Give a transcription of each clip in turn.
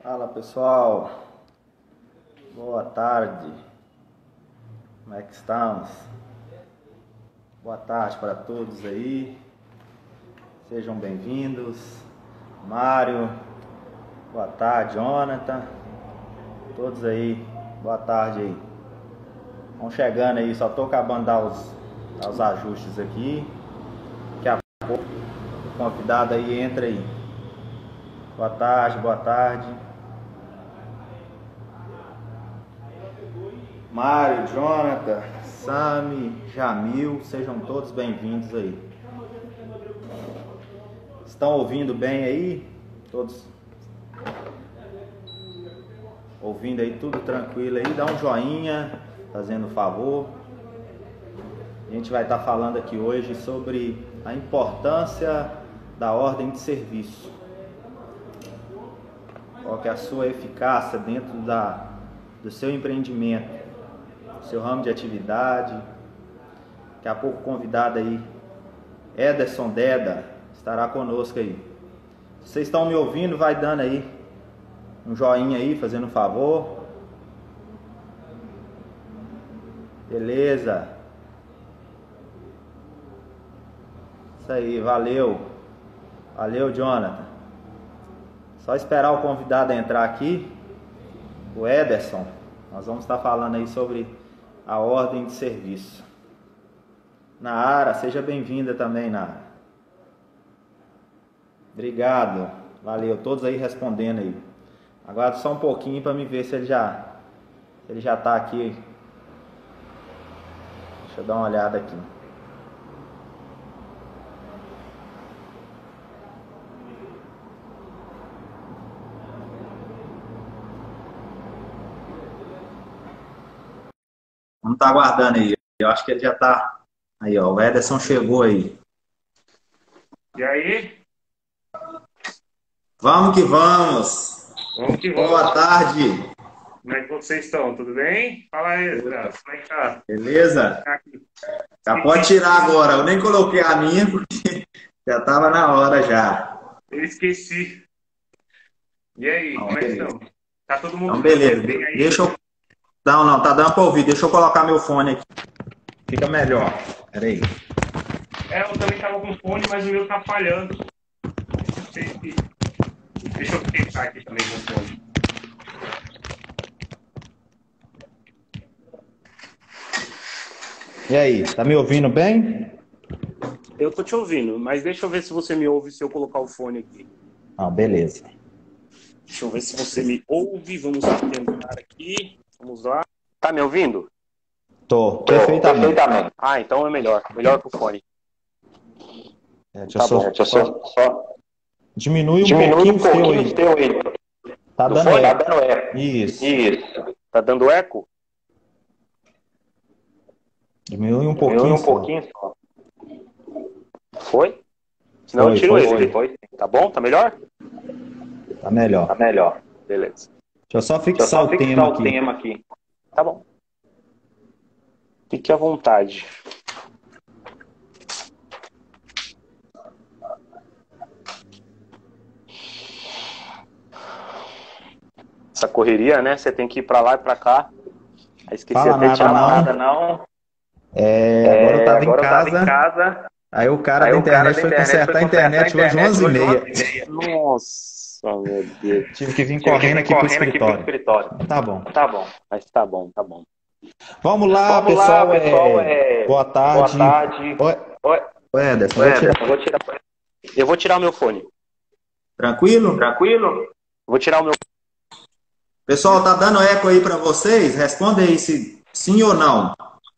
Fala pessoal, boa tarde, como é que estamos? Boa tarde para todos aí, sejam bem-vindos. Mário, boa tarde, Jonathan, todos aí, boa tarde aí. Vão chegando aí, só tô acabando de dar os ajustes aqui, daqui a pouco o convidado aí entra aí. Boa tarde, boa tarde. Mário, Jonathan, Sami, Jamil, sejam todos bem-vindos aí. Estão ouvindo bem aí? Todos ouvindo aí, tudo tranquilo aí? Dá um joinha, fazendo favor. A gente vai estar falando aqui hoje sobre a importância da ordem de serviço. Qual que é a sua eficácia dentro do seu empreendimento, seu ramo de atividade. Daqui a pouco o convidado aí, Ederson Deda, estará conosco aí. Se vocês estão me ouvindo, vai dando aí um joinha aí, fazendo um favor. Beleza. Isso aí, valeu. Valeu, Jonathan. Só esperar o convidado entrar aqui, o Ederson. Nós vamos estar falando aí sobre a ordem de serviço. Nara, seja bem-vinda também, Nara. Obrigado, valeu, todos aí respondendo aí. Aguardo só um pouquinho para me ver se ele já está aqui. Deixa eu dar uma olhada aqui. Vamos estar aguardando aí. Eu acho que ele já está. Aí, ó. O Ederson chegou aí. E aí? Vamos que vamos. Vamos que vamos. Boa tarde. Como é que vocês estão? Tudo bem? Fala aí, Graça. Como é que tá? Beleza? Já pode tirar agora. Eu nem coloquei a minha porque já estava na hora já. Eu esqueci. E aí, como é que estão? Tá todo mundo Então, beleza. bem aí? Deixa eu. Não, tá dando para ouvir. Deixa eu colocar meu fone aqui. Fica melhor. Pera aí. Eu também tava com fone, mas o meu tá falhando. Deixa eu tentar aqui também com o fone. E aí, tá me ouvindo bem? Eu tô te ouvindo, mas deixa eu ver se você me ouve se eu colocar o fone aqui. Ah, beleza. Deixa eu ver se você me ouve. Vamos tentar aqui. Vamos lá. Tá me ouvindo? Tô, perfeitamente. Ah, então é melhor. Melhor que o fone. Deixa eu só... Diminui um pouquinho o teu aí. Tá dando eco. Isso. Tá dando eco? Diminui um pouquinho só. Foi? Senão eu tiro ele. Foi. Tá bom? Tá melhor? Tá melhor. Beleza. Deixa eu só fixar o tema aqui. Tá bom. Fique à vontade. Essa correria, né? Você tem que ir pra lá e pra cá. Aí esqueci até de tirar nada, não. Agora eu tava em casa. Aí o cara da internet foi consertar a internet hoje 11h30. Nossa, meu Deus. Tive que vir correndo aqui pro escritório. Tá bom. Mas tá bom. Vamos lá, pessoal. Boa tarde. Oi, Ederson, eu vou tirar o meu fone. Tranquilo? Vou tirar o meu. Pessoal, tá dando eco aí pra vocês? Responda aí se sim ou não.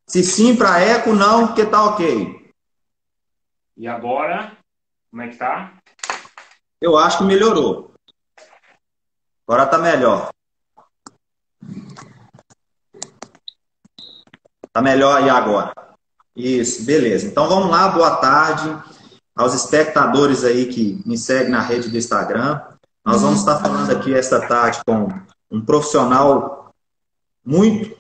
Se sim pra eco, não, porque tá ok. E agora? Como é que tá? Eu acho que melhorou. Agora tá melhor. Tá melhor aí agora. Isso, beleza. Então vamos lá, boa tarde aos espectadores aí que me seguem na rede do Instagram. Nós vamos estar falando aqui esta tarde com um profissional muito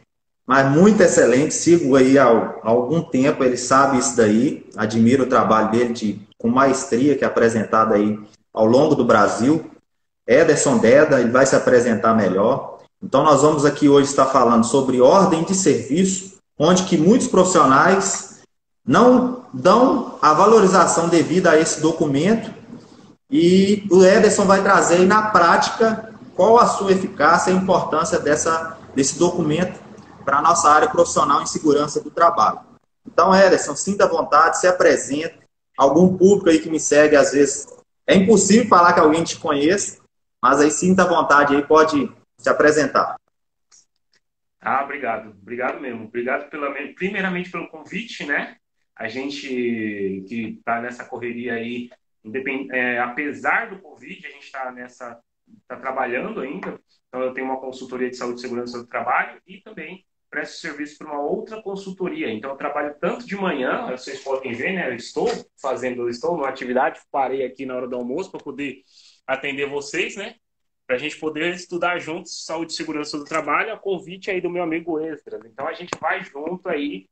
excelente. Sigo aí há algum tempo, ele sabe isso daí. Admiro o trabalho dele com maestria que é apresentado aí ao longo do Brasil. Ederson Deda, ele vai se apresentar melhor. Então, nós vamos aqui hoje estar falando sobre ordem de serviço, onde que muitos profissionais não dão a valorização devida a esse documento, e o Ederson vai trazer aí na prática qual a sua eficácia e a importância desse documento para a nossa área profissional em segurança do trabalho. Então, Ederson, sinta à vontade, se apresente. Algum público aí que me segue, às vezes, é impossível falar que alguém te conheça, mas aí sinta à vontade aí, pode se apresentar. Ah, obrigado. Obrigado mesmo. Obrigado primeiramente pelo convite, né? A gente que está nessa correria aí, apesar do Covid, a gente está trabalhando ainda. Então, eu tenho uma consultoria de saúde e segurança do trabalho e também presto serviço para uma outra consultoria. Então, eu trabalho tanto de manhã, vocês podem ver, né? Eu estou numa atividade, parei aqui na hora do almoço para poder atender vocês, né? Para a gente poder estudar juntos saúde e segurança do trabalho, a convite aí do meu amigo Esdras. Então, a gente vai junto aí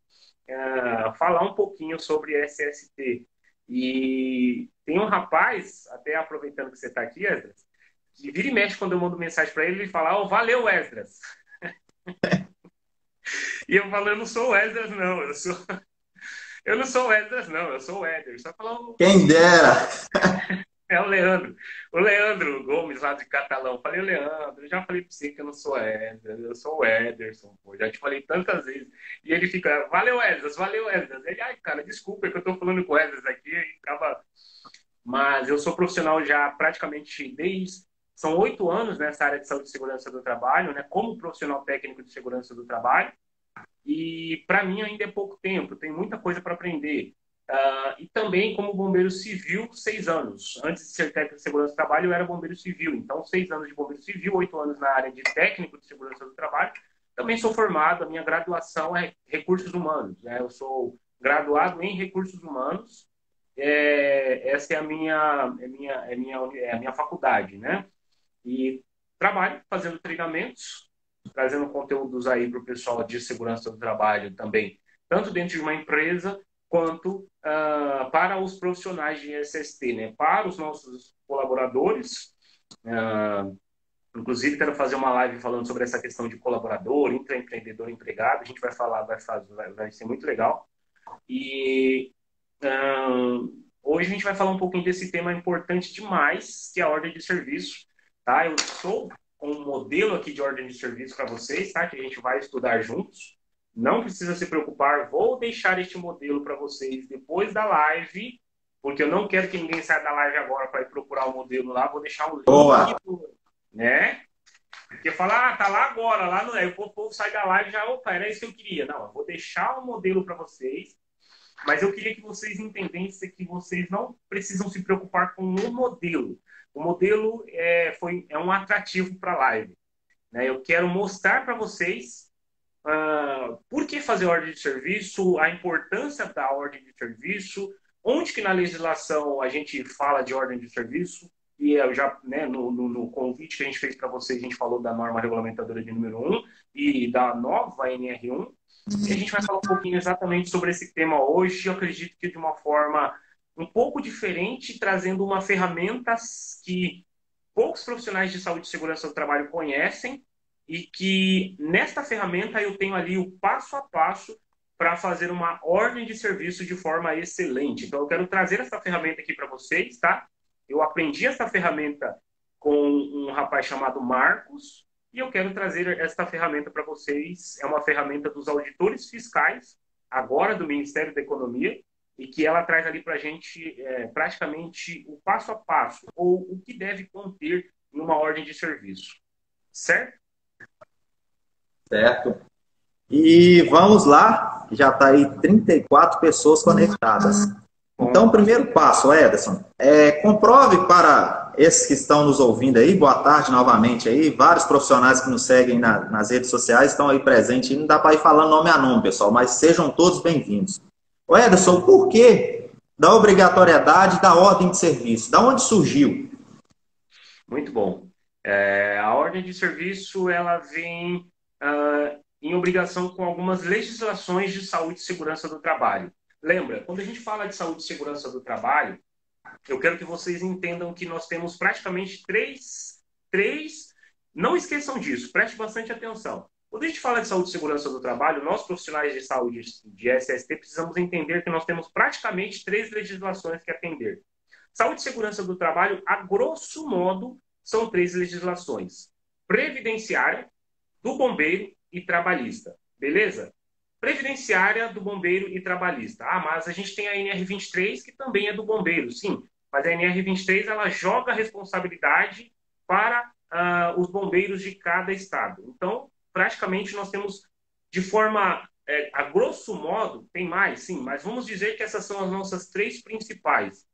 falar um pouquinho sobre SST. E tem um rapaz, até aproveitando que você está aqui, Esdras, que vira e mexe quando eu mando mensagem para ele, ele fala, oh, valeu, Esdras. E eu falo, eu não sou o Esdras, não. Eu não sou o Esdras, não. Eu sou o Éder. Só falando... Quem dera! É o Leandro. O Leandro Gomes, lá de Catalão. Falei, Leandro, eu já falei pra você que eu não sou Esdras, eu sou o Ederson. Pô. Já te falei tantas vezes. E ele fica, valeu, Esdras, valeu, Esdras. Ele, ai, cara, desculpa, é que eu tô falando com o Esdras aqui. E acaba... Mas eu sou profissional já praticamente São 8 anos nessa área de saúde e segurança do trabalho, né? Como profissional técnico de segurança do trabalho. E para mim ainda é pouco tempo, tem muita coisa para aprender. E também como bombeiro civil, 6 anos. Antes de ser técnico de segurança do trabalho, eu era bombeiro civil. Então, 6 anos de bombeiro civil, 8 anos na área de técnico de segurança do trabalho. Também sou formado, a minha graduação é recursos humanos, né? Eu sou graduado em recursos humanos. Essa é a minha faculdade, né? E trabalho fazendo treinamentos, trazendo conteúdos aí para o pessoal de segurança do trabalho também, tanto dentro de uma empresa quanto para os profissionais de SST, né? Para os nossos colaboradores. Inclusive, quero fazer uma live falando sobre essa questão de colaborador, intraempreendedor, empregado. A gente vai falar, vai ser muito legal. E hoje a gente vai falar um pouquinho desse tema importante demais, que é a ordem de serviço. Tá? Eu estou com um modelo aqui de ordem de serviço para vocês, tá? Que a gente vai estudar juntos. Não precisa se preocupar, vou deixar este modelo para vocês depois da live, porque eu não quero que ninguém saia da live agora para ir procurar o modelo lá, vou deixar um link, né? Porque falar, tá lá agora, lá no... o povo sai da live e já, opa, era isso que eu queria. Não, eu vou deixar o modelo para vocês, mas eu queria que vocês entendessem que vocês não precisam se preocupar com o modelo. O modelo é um atrativo para a live. Né? Eu quero mostrar para vocês por que fazer ordem de serviço, a importância da ordem de serviço, onde que na legislação a gente fala de ordem de serviço, e eu já, né, no convite que a gente fez para vocês, a gente falou da norma regulamentadora de número 1 e da nova NR1, e a gente vai falar um pouquinho exatamente sobre esse tema hoje, eu acredito que de uma forma um pouco diferente, trazendo uma ferramenta que poucos profissionais de saúde e segurança do trabalho conhecem, e que nesta ferramenta eu tenho ali o passo a passo para fazer uma ordem de serviço de forma excelente. Então eu quero trazer essa ferramenta aqui para vocês, tá? Eu aprendi essa ferramenta com um rapaz chamado Marcos, e eu quero trazer esta ferramenta para vocês. É uma ferramenta dos auditores fiscais, agora do Ministério da Economia, e que ela traz ali para a gente praticamente o passo a passo, ou o que deve conter em uma ordem de serviço. Certo? Certo. E vamos lá, já está aí 34 pessoas conectadas. Então, o primeiro passo, Ederson, comprove para esses que estão nos ouvindo aí, boa tarde novamente aí, vários profissionais que nos seguem nas redes sociais estão aí presentes, e não dá para ir falando nome a nome, pessoal, mas sejam todos bem-vindos. Ederson, por que da obrigatoriedade da ordem de serviço? Da onde surgiu? Muito bom. A ordem de serviço, ela vem em obrigação com algumas legislações de saúde e segurança do trabalho. Lembra, quando a gente fala de saúde e segurança do trabalho, eu quero que vocês entendam que nós temos praticamente três três... Não esqueçam disso, preste bastante atenção. Quando a gente fala de saúde e segurança do trabalho, nós profissionais de saúde de SST precisamos entender que nós temos praticamente três legislações que atender. Saúde e segurança do trabalho, a grosso modo, são três legislações: previdenciária, do bombeiro e trabalhista. Beleza? Previdenciária, do bombeiro e trabalhista. Ah, mas a gente tem a NR23, que também é do bombeiro, sim. Mas a NR23, ela joga a responsabilidade para os bombeiros de cada estado. Então, praticamente, nós temos, de forma, a grosso modo, tem mais, sim, mas vamos dizer que essas são as nossas três principais.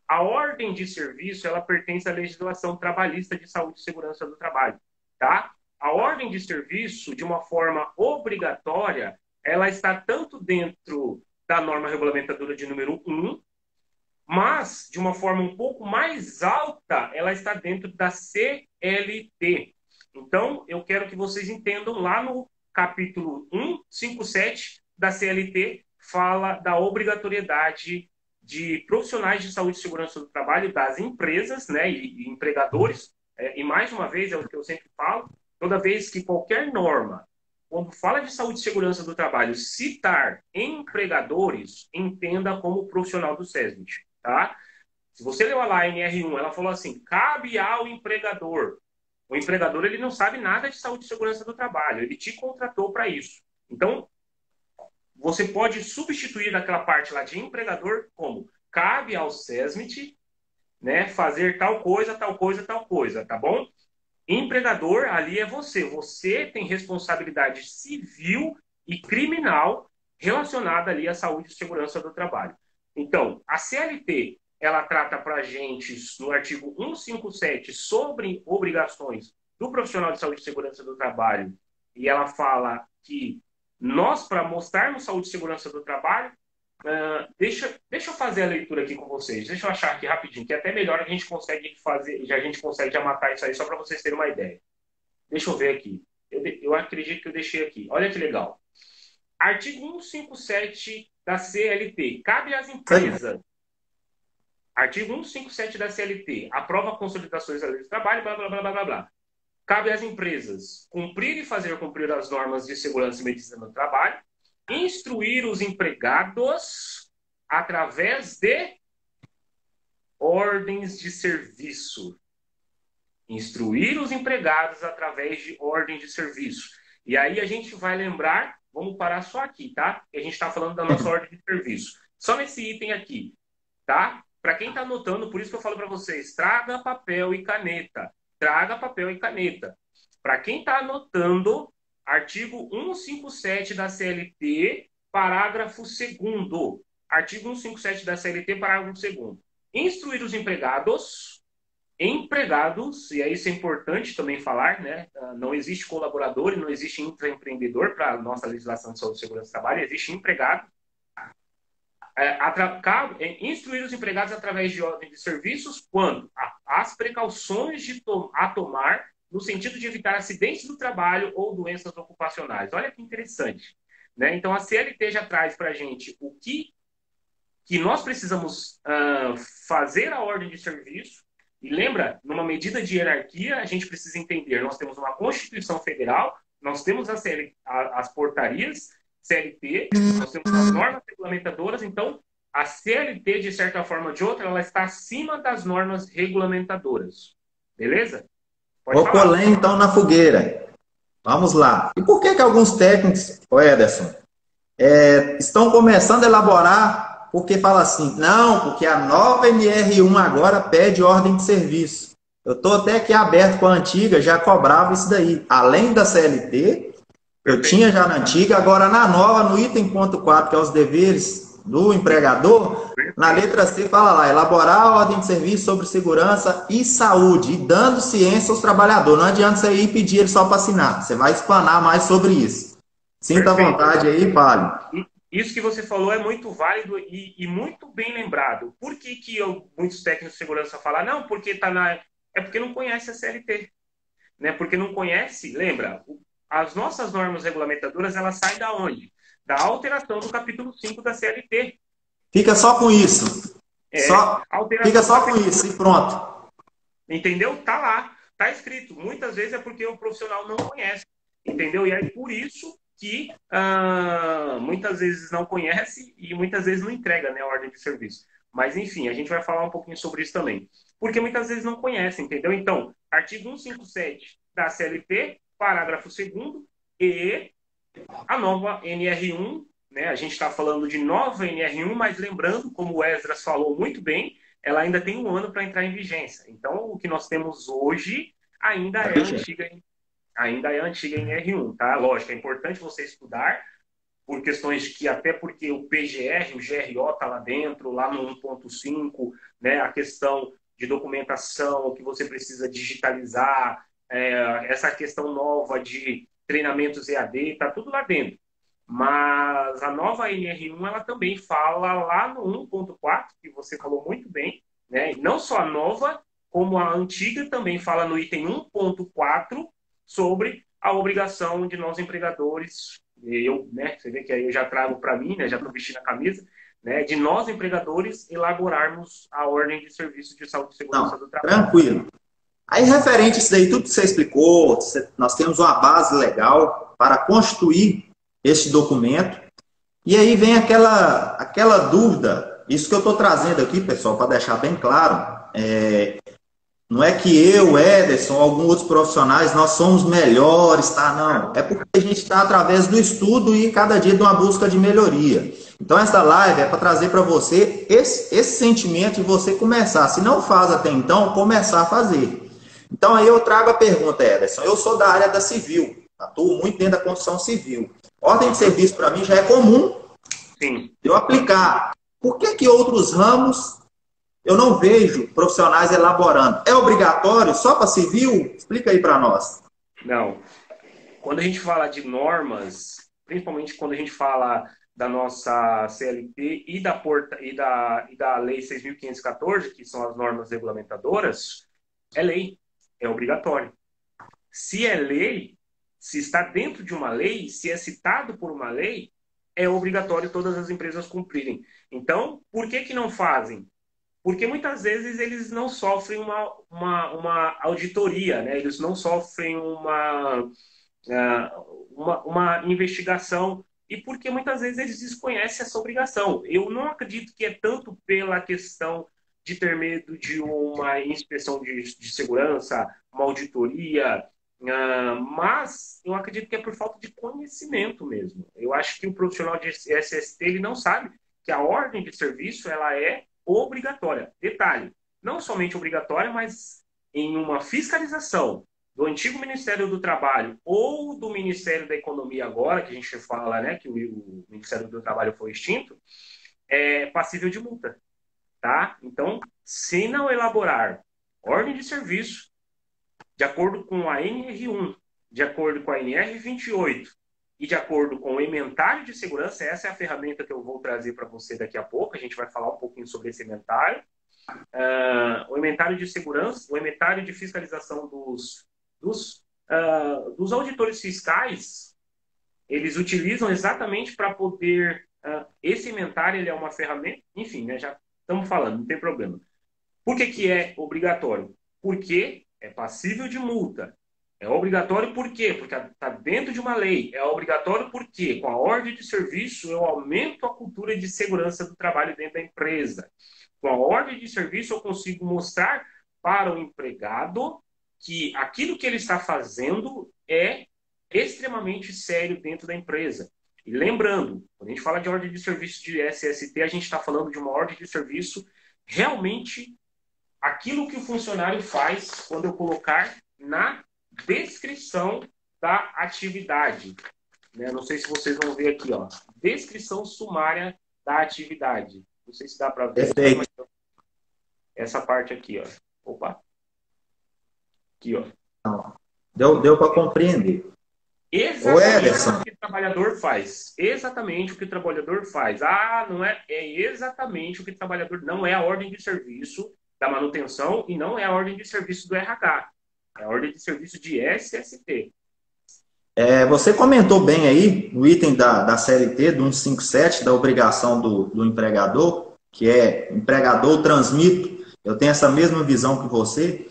A ordem de serviço, ela pertence à legislação trabalhista de saúde e segurança do trabalho, tá? A ordem de serviço, de uma forma obrigatória, ela está tanto dentro da norma regulamentadora de número 1, mas, de uma forma um pouco mais alta, ela está dentro da CLT. Então, eu quero que vocês entendam, lá no capítulo 157 da CLT, fala da obrigatoriedade de profissionais de saúde e segurança do trabalho, das empresas, né, e empregadores. E, mais uma vez, é o que eu sempre falo, toda vez que qualquer norma, quando fala de saúde e segurança do trabalho, citar empregadores, entenda como profissional do SESMIT. Tá? Se você leu lá a NR1, ela falou assim: cabe ao empregador. O empregador, ele não sabe nada de saúde e segurança do trabalho, ele te contratou para isso. Então, você pode substituir aquela parte lá de empregador como: cabe ao SESMIT, né, fazer tal coisa, tal coisa, tal coisa, tá bom? Empregador, ali é você. Você tem responsabilidade civil e criminal relacionada ali à saúde e segurança do trabalho. Então, a CLT, ela trata para a gente, no artigo 157, sobre obrigações do profissional de saúde e segurança do trabalho, e ela fala que nós, para mostrarmos saúde e segurança do trabalho, deixa eu fazer a leitura aqui com vocês, deixa eu achar aqui rapidinho, que é até melhor, a gente consegue fazer, já a gente consegue já matar isso aí, só para vocês terem uma ideia. Deixa eu ver aqui, eu acredito que eu deixei aqui, olha que legal. Artigo 157 da CLT. Cabe às empresas. Artigo 157 da CLT. Aprova consolidações da lei do trabalho, blá, blá, blá, blá, blá, blá. Cabe às empresas cumprir e fazer cumprir as normas de segurança e medicina do trabalho, instruir os empregados através de ordens de serviço. Instruir os empregados através de ordem de serviço. E aí a gente vai lembrar, vamos parar só aqui, tá? A gente está falando da nossa ordem de serviço. Só nesse item aqui, tá? Para quem está anotando, por isso que eu falo para vocês, traga papel e caneta. Traga papel e caneta. Para quem está anotando, artigo 157 da CLT, parágrafo 2º. Artigo 157 da CLT, parágrafo 2º. Instruir os empregados, e aí isso é importante também falar, né? Não existe colaborador e não existe intraempreendedor para a nossa legislação de saúde e segurança do trabalho, existe empregado. Instruir os empregados através de ordem de serviços quando as precauções a tomar no sentido de evitar acidentes do trabalho ou doenças ocupacionais. Olha que interessante, né? Então, a CLT já traz para a gente o que nós precisamos fazer a ordem de serviço. E lembra, numa medida de hierarquia, a gente precisa entender, nós temos uma Constituição Federal, nós temos as portarias CLT, nós temos as normas regulamentadoras, então a CLT, de certa forma ou de outra, ela está acima das normas regulamentadoras. Beleza? Vou colher então na fogueira. Vamos lá. E por que alguns técnicos, Ederson, estão começando a elaborar, porque fala assim, não, porque a nova NR1 agora pede ordem de serviço. Eu estou até aqui aberto com a antiga, já cobrava isso daí. Além da CLT, eu tinha já na antiga, agora na nova, no item ponto 4, que é os deveres do empregador, na letra C fala lá, elaborar a ordem de serviço sobre segurança e saúde, e dando ciência aos trabalhadores. Não adianta você ir pedir ele só para assinar, você vai explanar mais sobre isso. Sinta à vontade aí, fale. Isso que você falou é muito válido e muito bem lembrado. Por que muitos técnicos de segurança falam, não, porque tá na... É porque não conhece a CLT. Né? Porque não conhece, lembra, as nossas normas regulamentadoras, elas saem da onde? Da alteração do capítulo 5 da CLT. Fica só com isso. Fica só com isso e pronto. Entendeu? Tá Está escrito. Muitas vezes é porque o profissional não conhece, entendeu? E aí, por isso que muitas vezes não conhece e muitas vezes não entrega, né, a ordem de serviço. Mas, enfim, a gente vai falar um pouquinho sobre isso também. Porque muitas vezes não conhece, entendeu? Então, artigo 157 da CLT, parágrafo 2º, e a nova NR1, né? A gente está falando de nova NR1, mas lembrando, como o Esdras falou muito bem, ela ainda tem 1 ano para entrar em vigência. Então, o que nós temos hoje ainda é a antiga NR1, tá? Lógico, é importante você estudar, por questões que, até porque o PGR, o GRO está lá dentro, lá no 1.5, né? A questão de documentação que você precisa digitalizar, essa questão nova de treinamentos EAD, está tudo lá dentro. Mas a nova NR1, ela também fala lá no 1.4, que você falou muito bem, né? Não só a nova, como a antiga também fala no item 1.4 sobre a obrigação de nós empregadores, eu, né? Você vê que aí eu já trago para mim, né? Já estou vestindo a camisa, né? De nós empregadores elaborarmos a ordem de serviço de saúde e segurança do trabalho. Tranquilo. Aí, referente a isso daí, tudo que você explicou, nós temos uma base legal para constituir este documento. E aí vem aquela dúvida, isso que eu estou trazendo aqui, pessoal, para deixar bem claro, não é que eu, Ederson, ou alguns outros profissionais, nós somos melhores, tá? Não, é porque a gente está através do estudo e cada dia de uma busca de melhoria. Então, essa live é para trazer para você esse sentimento de você começar, se não faz até então, começar a fazer. Então, aí eu trago a pergunta, Ederson, eu sou da área da civil, atuo muito dentro da construção civil. Ordem de serviço para mim já é comum. Sim. Eu aplicar. Por que outros ramos eu não vejo profissionais elaborando? É obrigatório só para civil? Explica aí para nós. Não. Quando a gente fala de normas, principalmente quando a gente fala da nossa CLT e da Lei 6.514, que são as normas regulamentadoras, é lei, é obrigatório. Se é lei, se está dentro de uma lei, se é citado por uma lei, é obrigatório todas as empresas cumprirem. Então, por que não fazem? Porque muitas vezes eles não sofrem uma auditoria, né? Eles não sofrem uma investigação, e porque muitas vezes eles desconhecem essa obrigação. Eu não acredito que é tanto pela questão de ter medo de uma inspeção de segurança, uma auditoria, mas eu acredito que é por falta de conhecimento mesmo. Eu acho que o profissional de SST ele não sabe que a ordem de serviço ela é obrigatória. Detalhe, não somente obrigatória, mas em uma fiscalização do antigo Ministério do Trabalho ou do Ministério da Economia agora, que a gente fala, né, que o Ministério do Trabalho foi extinto, é passível de multa, tá? Então, se não elaborar ordem de serviço de acordo com a NR1, de acordo com a NR28 e de acordo com o Inventário de Segurança, essa é a ferramenta que eu vou trazer para você daqui a pouco, a gente vai falar um pouquinho sobre esse inventário. O inventário de segurança, o inventário de fiscalização dos auditores fiscais, eles utilizam exatamente para poder... esse inventário ele é uma ferramenta, enfim, né, já estamos falando, não tem problema. Por que é obrigatório? Porque é passível de multa. É obrigatório por quê? Porque está dentro de uma lei. É obrigatório porque, com a ordem de serviço, eu aumento a cultura de segurança do trabalho dentro da empresa. Com a ordem de serviço, eu consigo mostrar para o empregado que aquilo que ele está fazendo é extremamente sério dentro da empresa. E lembrando, quando a gente fala de ordem de serviço de SST, a gente está falando de uma ordem de serviço realmente aquilo que o funcionário faz quando eu colocar na descrição da atividade. Né? Não sei se vocês vão ver aqui, ó. Descrição sumária da atividade. Não sei se dá para ver. Perfeito. Essa parte aqui, ó. Opa. Aqui, ó. Deu para compreender. Exatamente o que o trabalhador faz. Exatamente o que o trabalhador faz. Não é? É exatamente o que o trabalhador... Não é a ordem de serviço da manutenção e não é a ordem de serviço do RH. É a ordem de serviço de SST. Você comentou bem aí, no item da CLT, do 157, da obrigação do empregador, que é empregador transmito, eu tenho essa mesma visão que você,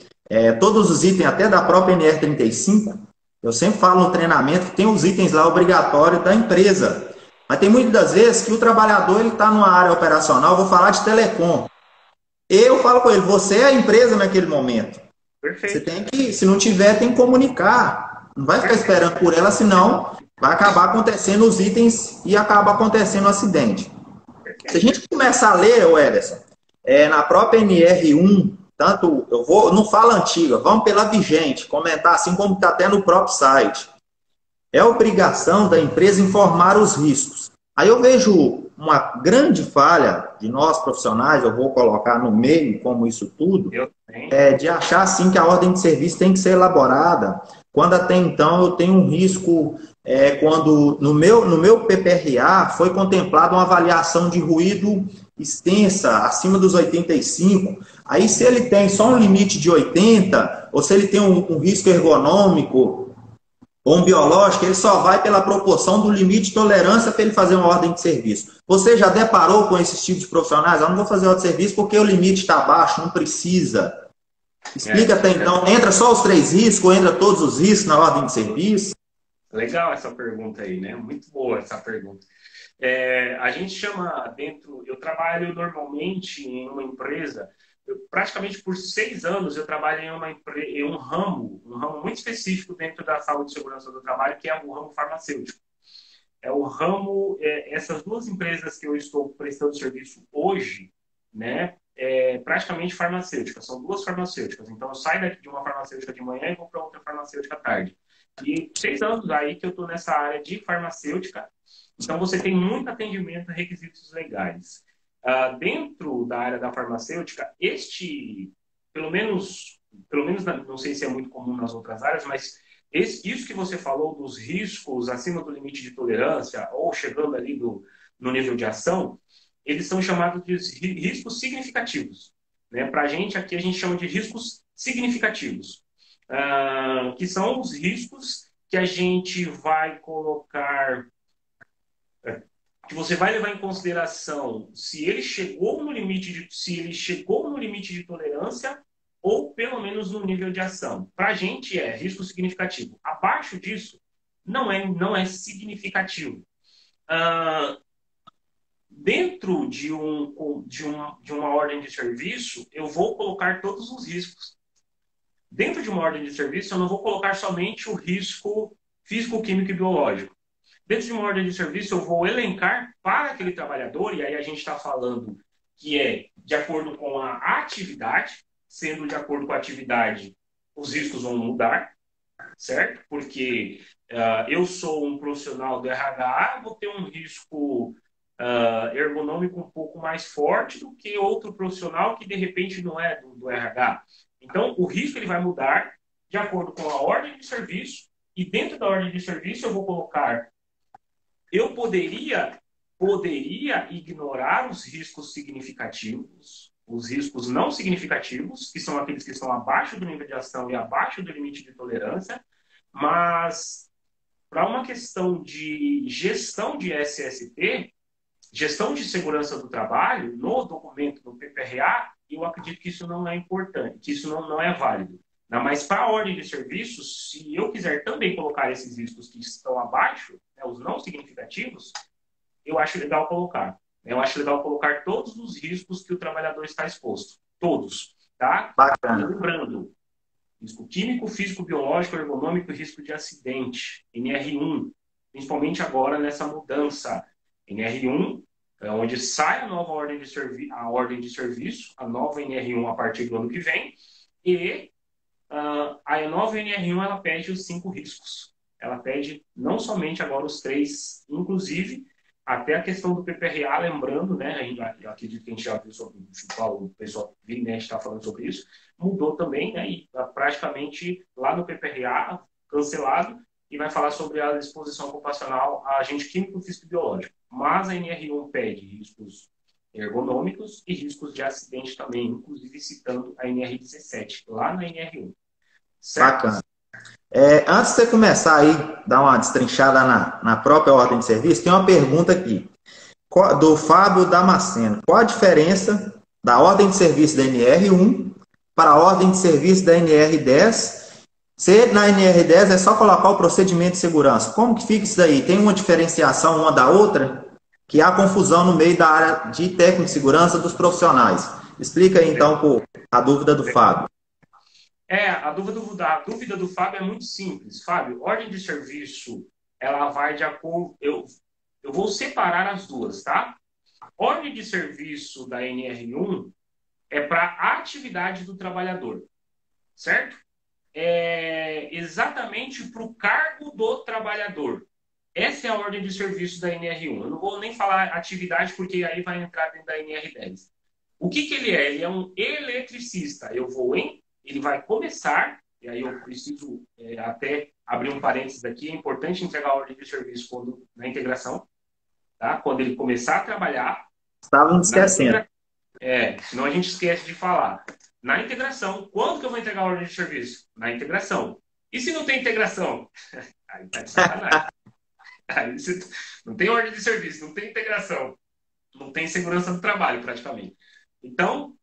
todos os itens, até da própria NR35, eu sempre falo no treinamento que tem os itens lá obrigatórios da empresa. Mas tem muitas das vezes que o trabalhador está numa área operacional, vou falar de telecom. Eu falo com ele, você é a empresa naquele momento. Perfeito. Você tem que, se não tiver, tem que comunicar. Não vai ficar esperando por ela, senão vai acabar acontecendo os itens e acaba acontecendo o acidente. Se a gente começar a ler, Ederson, na própria NR1, tanto, não falo antiga, vamos pela vigente, comentar assim como está até no próprio site. É obrigação da empresa informar os riscos. Aí eu vejo uma grande falha de nós profissionais, eu vou colocar no meio como isso tudo, de achar assim que a ordem de serviço tem que ser elaborada, quando até então eu tenho um risco, quando no meu PPRA foi contemplada uma avaliação de ruído extensa, acima dos 85, aí se ele tem só um limite de 80, ou se ele tem um risco ergonômico, ou um biológico, ele só vai pela proporção do limite de tolerância para ele fazer uma ordem de serviço. Você já deparou com esses tipos de profissionais? Eu não vou fazer ordem de serviço porque o limite está baixo, não precisa. Explica até então, entra só os 3 riscos ou entra todos os riscos na ordem de serviço? Legal essa pergunta aí, né? Muito boa essa pergunta. A gente chama dentro... Eu trabalho normalmente em uma empresa... praticamente por 6 anos eu trabalho em um ramo muito específico dentro da saúde e segurança do trabalho, que é o ramo farmacêutico. É o ramo, essas 2 empresas que eu estou prestando serviço hoje, né, praticamente farmacêuticas, são 2 farmacêuticas. Então eu saio daqui de uma farmacêutica de manhã e vou para outra farmacêutica à tarde. E 6 anos aí que eu estou nessa área de farmacêutica, então você tem muito atendimento a requisitos legais. Dentro da área da farmacêutica, pelo menos, não sei se é muito comum nas outras áreas, mas isso que você falou dos riscos acima do limite de tolerância ou chegando ali no nível de ação, eles são chamados de riscos significativos. Né? Para a gente, aqui a gente chama de riscos significativos, que são os riscos que a gente vai colocar... que você vai levar em consideração se ele chegou no limite de tolerância ou pelo menos no nível de ação. Para a gente é risco significativo. Abaixo disso não é significativo. Dentro de uma ordem de serviço, eu vou colocar todos os riscos. Dentro de uma ordem de serviço, eu não vou colocar somente o risco físico, químico e biológico. Dentro de uma ordem de serviço, eu vou elencar para aquele trabalhador, e aí a gente está falando que é de acordo com a atividade, sendo de acordo com a atividade, os riscos vão mudar, certo? Porque eu sou um profissional do RH, vou ter um risco ergonômico um pouco mais forte do que outro profissional que, de repente, não é do RH. Então, o risco ele vai mudar de acordo com a ordem de serviço, e dentro da ordem de serviço eu vou colocar... Eu poderia ignorar os riscos significativos, os riscos não significativos, que são aqueles que estão abaixo do nível de ação e abaixo do limite de tolerância, mas para uma questão de gestão de SST, gestão de segurança do trabalho, no documento do PPRA, eu acredito que isso não é importante, que isso não é válido. Mas para a ordem de serviço, se eu quiser também colocar esses riscos que estão abaixo, né, os não significativos, eu acho legal colocar. Eu acho legal colocar todos os riscos que o trabalhador está exposto. Todos. Tá? Bacana. Lembrando, risco químico, físico, biológico, ergonômico e risco de acidente. NR1. Principalmente agora nessa mudança. NR1 é onde sai a nova ordem de serviço, a nova NR1 a partir do ano que vem, e a nova NR1 ela pede os 5 riscos. Ela pede não somente agora os 3, inclusive até a questão do PPRA, lembrando, né, eu acredito que a gente já viu sobre o pessoal né, está falando sobre isso, mudou também, né, e praticamente lá no PPRA, cancelado, e vai falar sobre a exposição ocupacional a agente químico, físico e biológico. Mas a NR1 pede riscos ergonômicos e riscos de acidente também, inclusive citando a NR17, lá na NR1. Certo? Bacana. Antes de você começar aí, dar uma destrinchada na própria ordem de serviço, tem uma pergunta aqui, do Fábio Damasceno. Qual a diferença da ordem de serviço da NR1 para a ordem de serviço da NR10. Se na NR10 é só colocar o procedimento de segurança. Como que fica isso daí? Tem uma diferenciação uma da outra? Que há confusão no meio da área de técnico de segurança dos profissionais. Explica aí, então, a dúvida do Fábio. A dúvida do Fábio é muito simples. Fábio, ordem de serviço, ela vai de acordo... Eu vou separar as duas, tá? Ordem de serviço da NR1 é para a atividade do trabalhador, certo? É exatamente para o cargo do trabalhador. Essa é a ordem de serviço da NR1. Eu não vou nem falar atividade, porque aí vai entrar dentro da NR10. O que, que ele é? Ele é um eletricista. Ele vai começar, e aí eu preciso até abrir um parênteses aqui, é importante entregar a ordem de serviço na integração, tá? Quando ele começar a trabalhar. Estávamos esquecendo. Senão a gente esquece de falar. Na integração, quando que eu vou entregar a ordem de serviço? Na integração. E se não tem integração? Aí tá de sacanagem. Aí não tem ordem de serviço, não tem integração, não tem segurança do trabalho, praticamente. Então,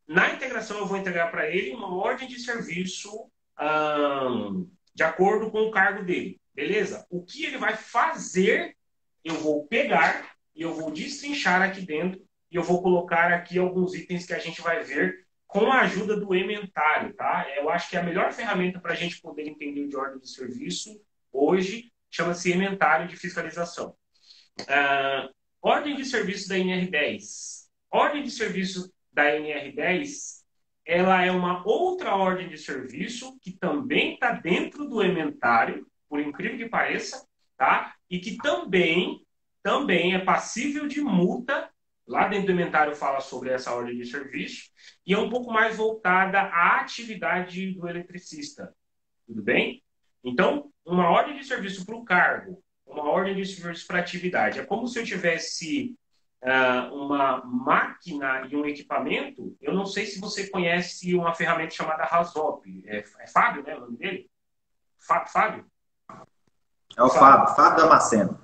na integração, eu vou entregar para ele uma ordem de serviço de acordo com o cargo dele. Beleza? O que ele vai fazer, eu vou pegar e eu vou destrinchar aqui dentro e eu vou colocar aqui alguns itens que a gente vai ver com a ajuda do ementário, tá? Eu acho que é a melhor ferramenta para a gente poder entender de ordem de serviço hoje chama-se ementário de fiscalização. Ordem de serviço da NR10. Ordem de serviço da NR10, ela é uma outra ordem de serviço que também está dentro do ementário, por incrível que pareça, tá? E que também é passível de multa. Lá dentro do ementário fala sobre essa ordem de serviço e é um pouco mais voltada à atividade do eletricista. Tudo bem? Então, uma ordem de serviço para o cargo, uma ordem de serviço para a atividade. É como se eu tivesse uma máquina e um equipamento. Eu não sei se você conhece uma ferramenta chamada Razop. É Fábio, né, o nome dele? Fábio? É o Fábio Damasceno.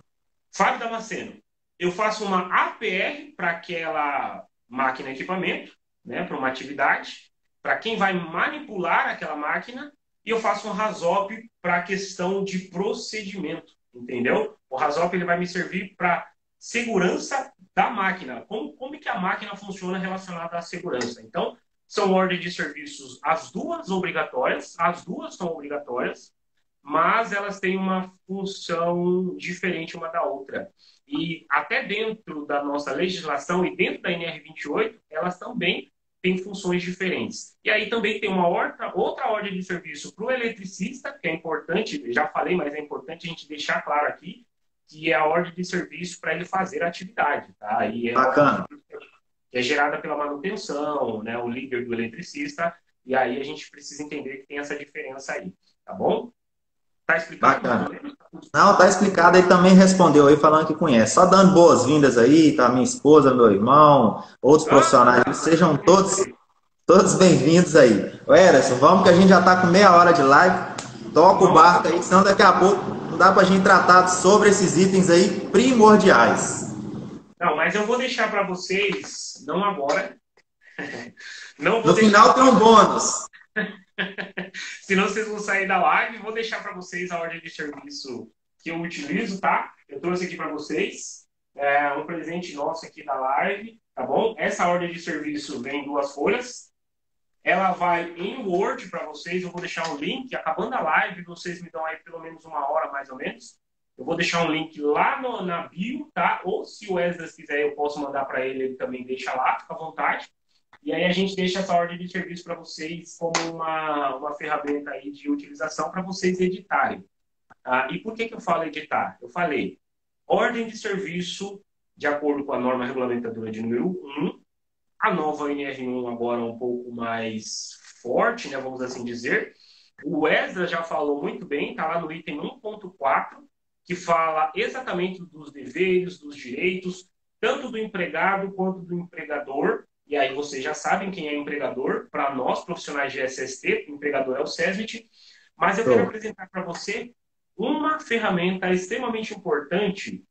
Fábio Damasceno. Eu faço uma APR para aquela máquina e equipamento, né, para uma atividade, para quem vai manipular aquela máquina, e eu faço um Razop para a questão de procedimento, entendeu? O Razop ele vai me servir para segurança da máquina. Como é que a máquina funciona relacionada à segurança? Então, são ordens de serviços, as duas são obrigatórias, mas elas têm uma função diferente uma da outra. E até dentro da nossa legislação e dentro da NR28, elas também têm funções diferentes. E aí também tem uma outra ordem de serviço para o eletricista, que é importante, já falei, mas é importante a gente deixar claro aqui, que é a ordem de serviço para ele fazer a atividade. Tá? E Bacana. É gerada pela manutenção, né, o líder do eletricista, e aí a gente precisa entender que tem essa diferença aí. Tá bom? Tá explicado? Bacana. Não, tá explicado. Ele também respondeu aí falando que conhece. Só dando boas-vindas aí, tá? Minha esposa, meu irmão, outros profissionais. Sejam todos bem-vindos aí. Ô, Emerson, vamos que a gente já tá com meia hora de live. Toca o barco aí, senão daqui a pouco não dá pra gente tratar sobre esses itens aí primordiais. Não, mas eu vou deixar para vocês, não agora. Não vou no final tem um bônus. Senão vocês vão sair da live. Vou deixar para vocês a ordem de serviço que eu utilizo, tá? Eu trouxe aqui para vocês um presente nosso aqui da live, tá bom? Essa ordem de serviço vem em 2 folhas. Ela vai em Word para vocês. Eu vou deixar um link. Acabando a live, vocês me dão aí pelo menos 1 hora, mais ou menos. Eu vou deixar um link lá na bio, tá? Ou se o Esdras quiser, eu posso mandar para ele. Ele também deixa lá, fica à vontade. E aí a gente deixa essa ordem de serviço para vocês como uma ferramenta aí de utilização para vocês editarem. E por que eu falo editar? Eu falei ordem de serviço de acordo com a norma regulamentadora de número 1, a nova NR1 agora um pouco mais forte, né, vamos assim dizer. O Esdras já falou muito bem, está lá no item 1.4, que fala exatamente dos deveres, dos direitos, tanto do empregado quanto do empregador. E aí vocês já sabem quem é empregador. Para nós, profissionais de SST, o empregador é o SESVIT. Mas eu quero apresentar para você uma ferramenta extremamente importante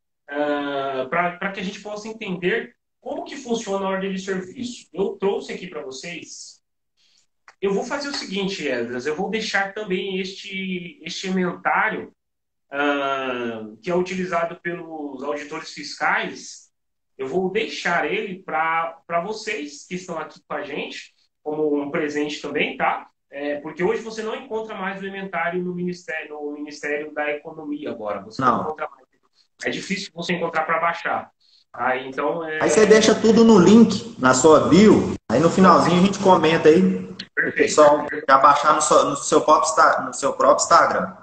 para que a gente possa entender como que funciona a ordem de serviço. Eu trouxe aqui para vocês Eu vou fazer o seguinte, Esdras, eu vou deixar também este inventário que é utilizado pelos auditores fiscais, eu vou deixar ele para vocês que estão aqui com a gente, como um presente também, tá? Porque hoje você não encontra mais o inventário no Ministério da Economia agora. Você não Não. encontra mais. É difícil você encontrar para baixar. Aí, então, Aí você deixa tudo no link, na sua bio. Aí no finalzinho a gente comenta aí. O perfeito. pessoal já baixar no seu próprio Instagram.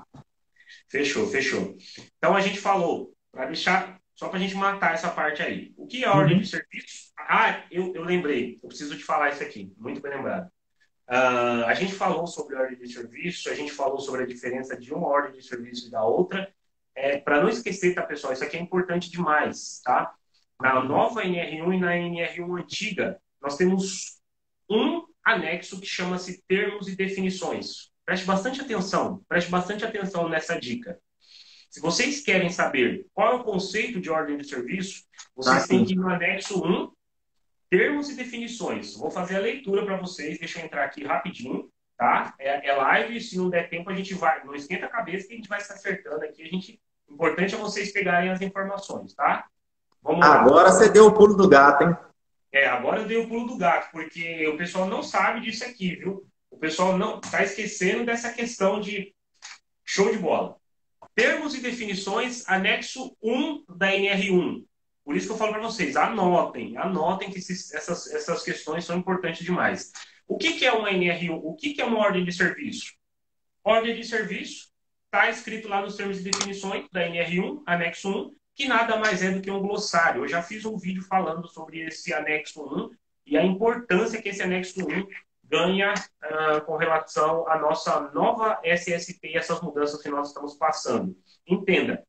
Fechou, fechou. Então a gente falou, para deixar, só para a gente matar essa parte aí. O que é ordem de Uhum. serviço? Eu lembrei, eu preciso te falar isso aqui, muito bem lembrado. A gente falou sobre ordem de serviço, a gente falou sobre a diferença de uma ordem de serviço e da outra. Para não esquecer, tá, pessoal? Isso aqui é importante demais, tá? Na nova NR1 e na NR1 antiga, nós temos um anexo que chama-se termos e definições. Preste bastante atenção nessa dica. Se vocês querem saber qual é o conceito de ordem de serviço, Tá vocês têm aqui. que ir no anexo 1, termos e definições. Vou fazer a leitura para vocês, deixa eu entrar aqui rapidinho, tá? É live, se não der tempo a gente vai, não esquenta a cabeça que a gente vai se acertando aqui, o importante é vocês pegarem as informações, tá? Vamos lá. Agora você deu o pulo do gato, hein? Agora eu dei o pulo do gato, porque o pessoal não sabe disso aqui, viu? O pessoal não está esquecendo dessa questão de show de bola. Termos e definições, anexo 1 da NR1. Por isso que eu falo para vocês, anotem que essas questões são importantes demais. O que é uma NR1? O que é uma ordem de serviço? Ordem de serviço está escrito lá nos termos e definições da NR1, anexo 1, que nada mais é do que um glossário. Eu já fiz um vídeo falando sobre esse anexo 1 e a importância que esse anexo 1 ganha com relação à nossa nova SST e essas mudanças que nós estamos passando. Entenda,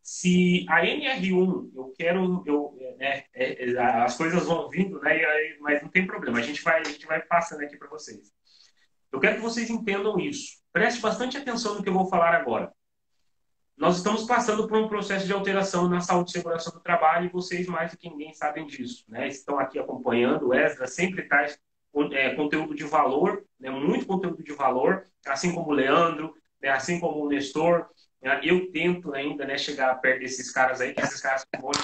se a NR1, as coisas vão vindo, né, mas não tem problema, a gente vai passando aqui para vocês. Eu quero que vocês entendam isso. Preste bastante atenção no que eu vou falar agora. Nós estamos passando por um processo de alteração na saúde e segurança do trabalho e vocês, mais do que ninguém, sabem disso, né? Estão aqui acompanhando, o Esdra sempre traz conteúdo de valor, né? Muito conteúdo de valor, assim como o Leandro, né? Assim como o Nestor. Eu tento ainda, né, chegar perto desses caras aí, que esses caras são bons.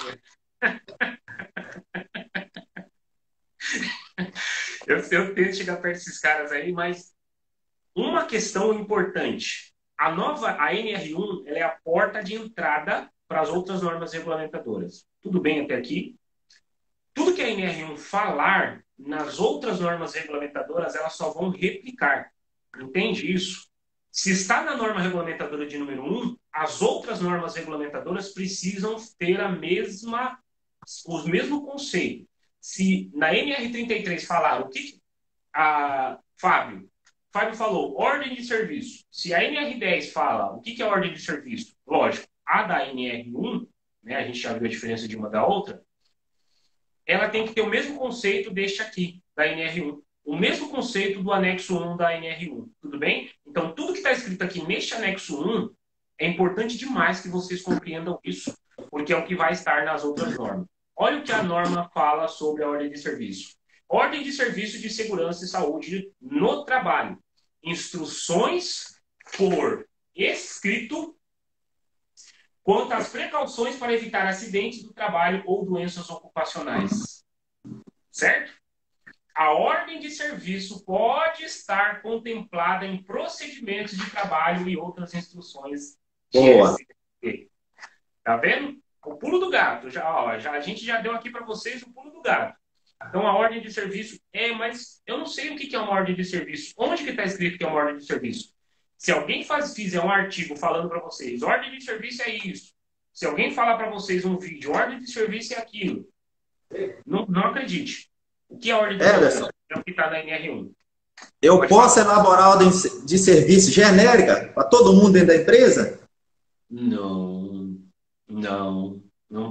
Eu tento chegar perto desses caras aí, mas uma questão importante. A NR1 ela é a porta de entrada para as outras normas regulamentadoras. Tudo bem até aqui? Tudo que a NR1 falar nas outras normas regulamentadoras, elas só vão replicar. Entende isso? Se está na norma regulamentadora de número 1, as outras normas regulamentadoras precisam ter o mesmo conceito. Se na NR33 falar o que Fábio falou, ordem de serviço. Se a NR10 fala o que é ordem de serviço, lógico, a da NR1, né, a gente já viu a diferença de uma da outra, ela tem que ter o mesmo conceito deste aqui, da NR1. O mesmo conceito do anexo 1 da NR1. Tudo bem? Então, tudo que está escrito aqui neste anexo 1 é importante demais que vocês compreendam isso, porque é o que vai estar nas outras normas. Olha o que a norma fala sobre a ordem de serviço. Ordem de serviço de segurança e saúde no trabalho. Instruções por escrito quanto às precauções para evitar acidentes do trabalho ou doenças ocupacionais. Certo? A ordem de serviço pode estar contemplada em procedimentos de trabalho e outras instruções de SST. Tá vendo? O pulo do gato. A gente já deu aqui para vocês o pulo do gato. Então, a ordem de serviço mas eu não sei o que é uma ordem de serviço. Onde que está escrito que é uma ordem de serviço? Se alguém fizer um artigo falando para vocês, ordem de serviço é isso. Se alguém falar para vocês um vídeo, ordem de serviço é aquilo. Não acredite. O que é ordem de serviço? É o que está na NR1. Eu posso elaborar ordem de serviço genérica para todo mundo dentro da empresa? Não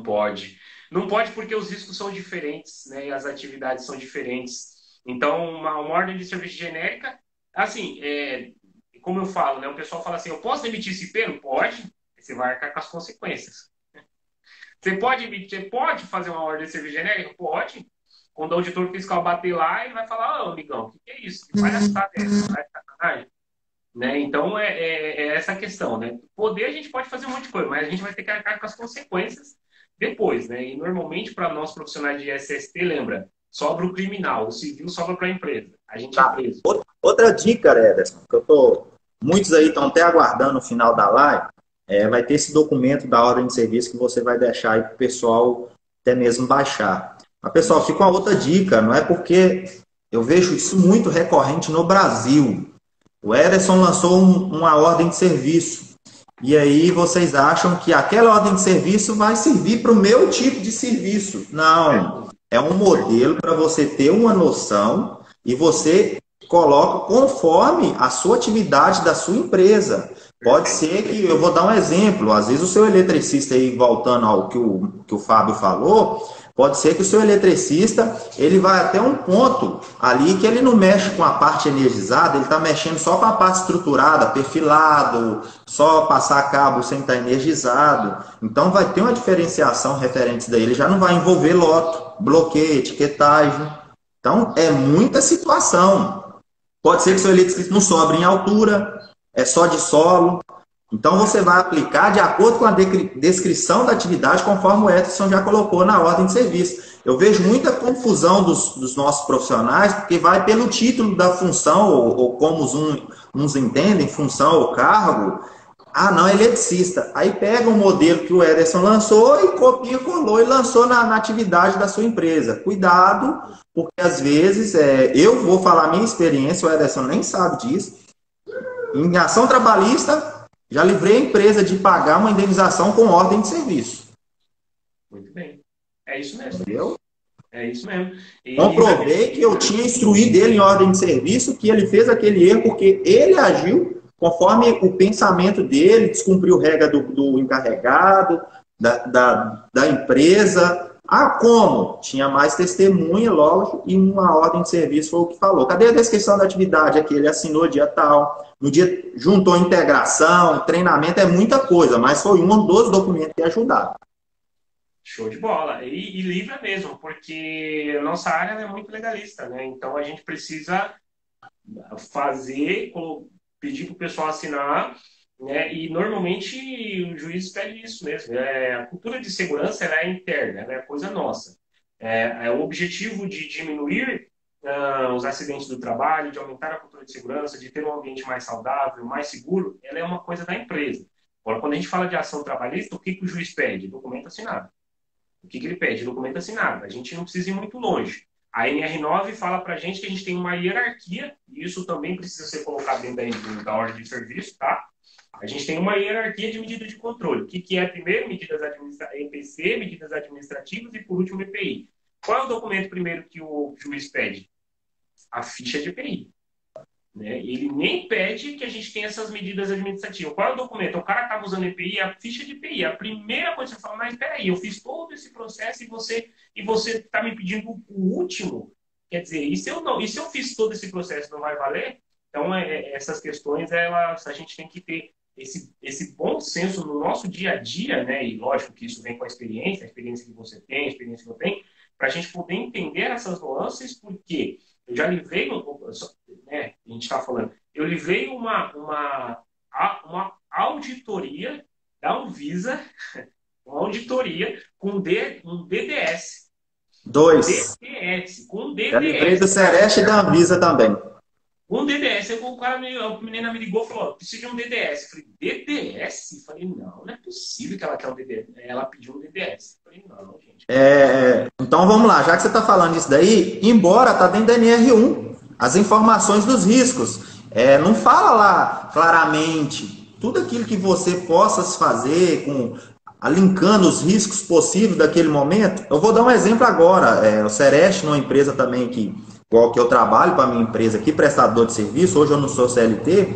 pode. Não pode porque os riscos são diferentes, né? E as atividades são diferentes. Então, uma ordem de serviço genérica, assim, como eu falo, né? O pessoal fala assim, eu posso demitir esse pelo? Pode. Você vai arcar com as consequências. Você pode fazer uma ordem de serviço genérica? Pode. Quando o auditor fiscal bater lá, ele vai falar, ô, amigão, o que é isso? Que palhaçada é essa? Tá de sacanagem? Né? Então, é essa a questão, né? Poder a gente pode fazer um monte de coisa, mas a gente vai ter que arcar com as consequências depois, né? E normalmente, para nós profissionais de SST, lembra, sobra o criminal, o civil sobra para a empresa. A gente é Tá. preso. Outra dica, Ederson, que muitos aí estão até aguardando o final da live, vai ter esse documento da ordem de serviço que você vai deixar aí para o pessoal até mesmo baixar. Mas, pessoal, fica uma outra dica, não é porque eu vejo isso muito recorrente no Brasil. O Ederson lançou uma ordem de serviço. E aí vocês acham que aquela ordem de serviço vai servir para o meu tipo de serviço. Não. É um modelo para você ter uma noção e você coloca conforme a sua atividade da sua empresa. Pode ser que, eu vou dar um exemplo, às vezes o seu eletricista, aí, voltando ao que o Fábio falou, pode ser que o seu eletricista, ele vai até um ponto ali que ele não mexe com a parte energizada, ele está mexendo só com a parte estruturada, perfilado, só passar cabo sem estar energizado. Então vai ter uma diferenciação referente daí, ele já não vai envolver loto, bloqueio, etiquetagem. Então é muita situação. Pode ser que o seu eletricista não sobre em altura, é só de solo. Então, você vai aplicar de acordo com a descrição da atividade, conforme o Edson já colocou na ordem de serviço. Eu vejo muita confusão dos nossos profissionais, porque vai pelo título da função, ou como uns entendem, função ou cargo. Ah, não, é eletricista. Aí pega o modelo que o Ederson lançou e copia, colou e lançou na atividade da sua empresa. Cuidado, porque às vezes, eu vou falar a minha experiência, o Ederson nem sabe disso. Em ação trabalhista, já livrei a empresa de pagar uma indenização com ordem de serviço. Muito bem. É isso mesmo. Entendeu? É isso mesmo. Comprovei que eu tinha instruído ele em ordem de serviço, que ele fez aquele erro porque ele agiu conforme o pensamento dele, descumpriu regra do encarregado, da empresa. Ah, como? Tinha mais testemunha, lógico, e uma ordem de serviço foi o que falou. Cadê a descrição da atividade aqui? Ele assinou dia tal, no dia juntou integração, treinamento, é muita coisa, mas foi um dos documentos que ajudaram. Show de bola. E livra mesmo, porque a nossa área é muito legalista, né? Então a gente precisa fazer, pedir para o pessoal assinar, né? E normalmente o juiz pede isso mesmo. A cultura de segurança ela é interna, ela é coisa nossa. O objetivo de diminuir os acidentes do trabalho, de aumentar a cultura de segurança, de ter um ambiente mais saudável, mais seguro, ela é uma coisa da empresa. Agora, quando a gente fala de ação trabalhista, o que o juiz pede? Documento assinado. O que ele pede? Documento assinado. A gente não precisa ir muito longe. A NR9 fala para a gente que a gente tem uma hierarquia, e isso também precisa ser colocado dentro da ordem de serviço, tá? A gente tem uma hierarquia de medidas de controle. O que é, primeiro, medidas EPC, medidas administrativas e, por último, EPI. Qual é o documento primeiro que o juiz pede? A ficha de EPI. Né? Ele nem pede que a gente tenha essas medidas administrativas. Qual é o documento? O cara estava usando EPI, a ficha de EPI. A primeira coisa que você fala, mas peraí, eu fiz todo esse processo e você está me pedindo o último? Quer dizer, e se eu fiz todo esse processo, não vai valer? Então, essas questões, a gente tem que ter esse bom senso no nosso dia a dia, né? E lógico que isso vem com a experiência que você tem, a experiência que eu tenho, para a gente poder entender essas nuances, porque eu já livrei, né, a gente está falando, eu livrei uma auditoria da Anvisa, uma auditoria com um DDS. Dois. DDS, com DDS. Já livrei do Sereste e da Anvisa também. Um DDS, a menina me ligou e falou, preciso de um DDS. Eu falei, DDS? Eu falei, não é possível que ela quer um DDS. Ela pediu um DDS. Eu falei, não, gente. Então vamos lá, já que você está falando disso daí, embora está dentro da NR1, as informações dos riscos. Não fala lá claramente tudo aquilo que você possa fazer, linkando os riscos possíveis daquele momento. Eu vou dar um exemplo agora. O Sereste, numa empresa também igual que eu trabalho para a minha empresa aqui, prestador de serviço, hoje eu não sou CLT,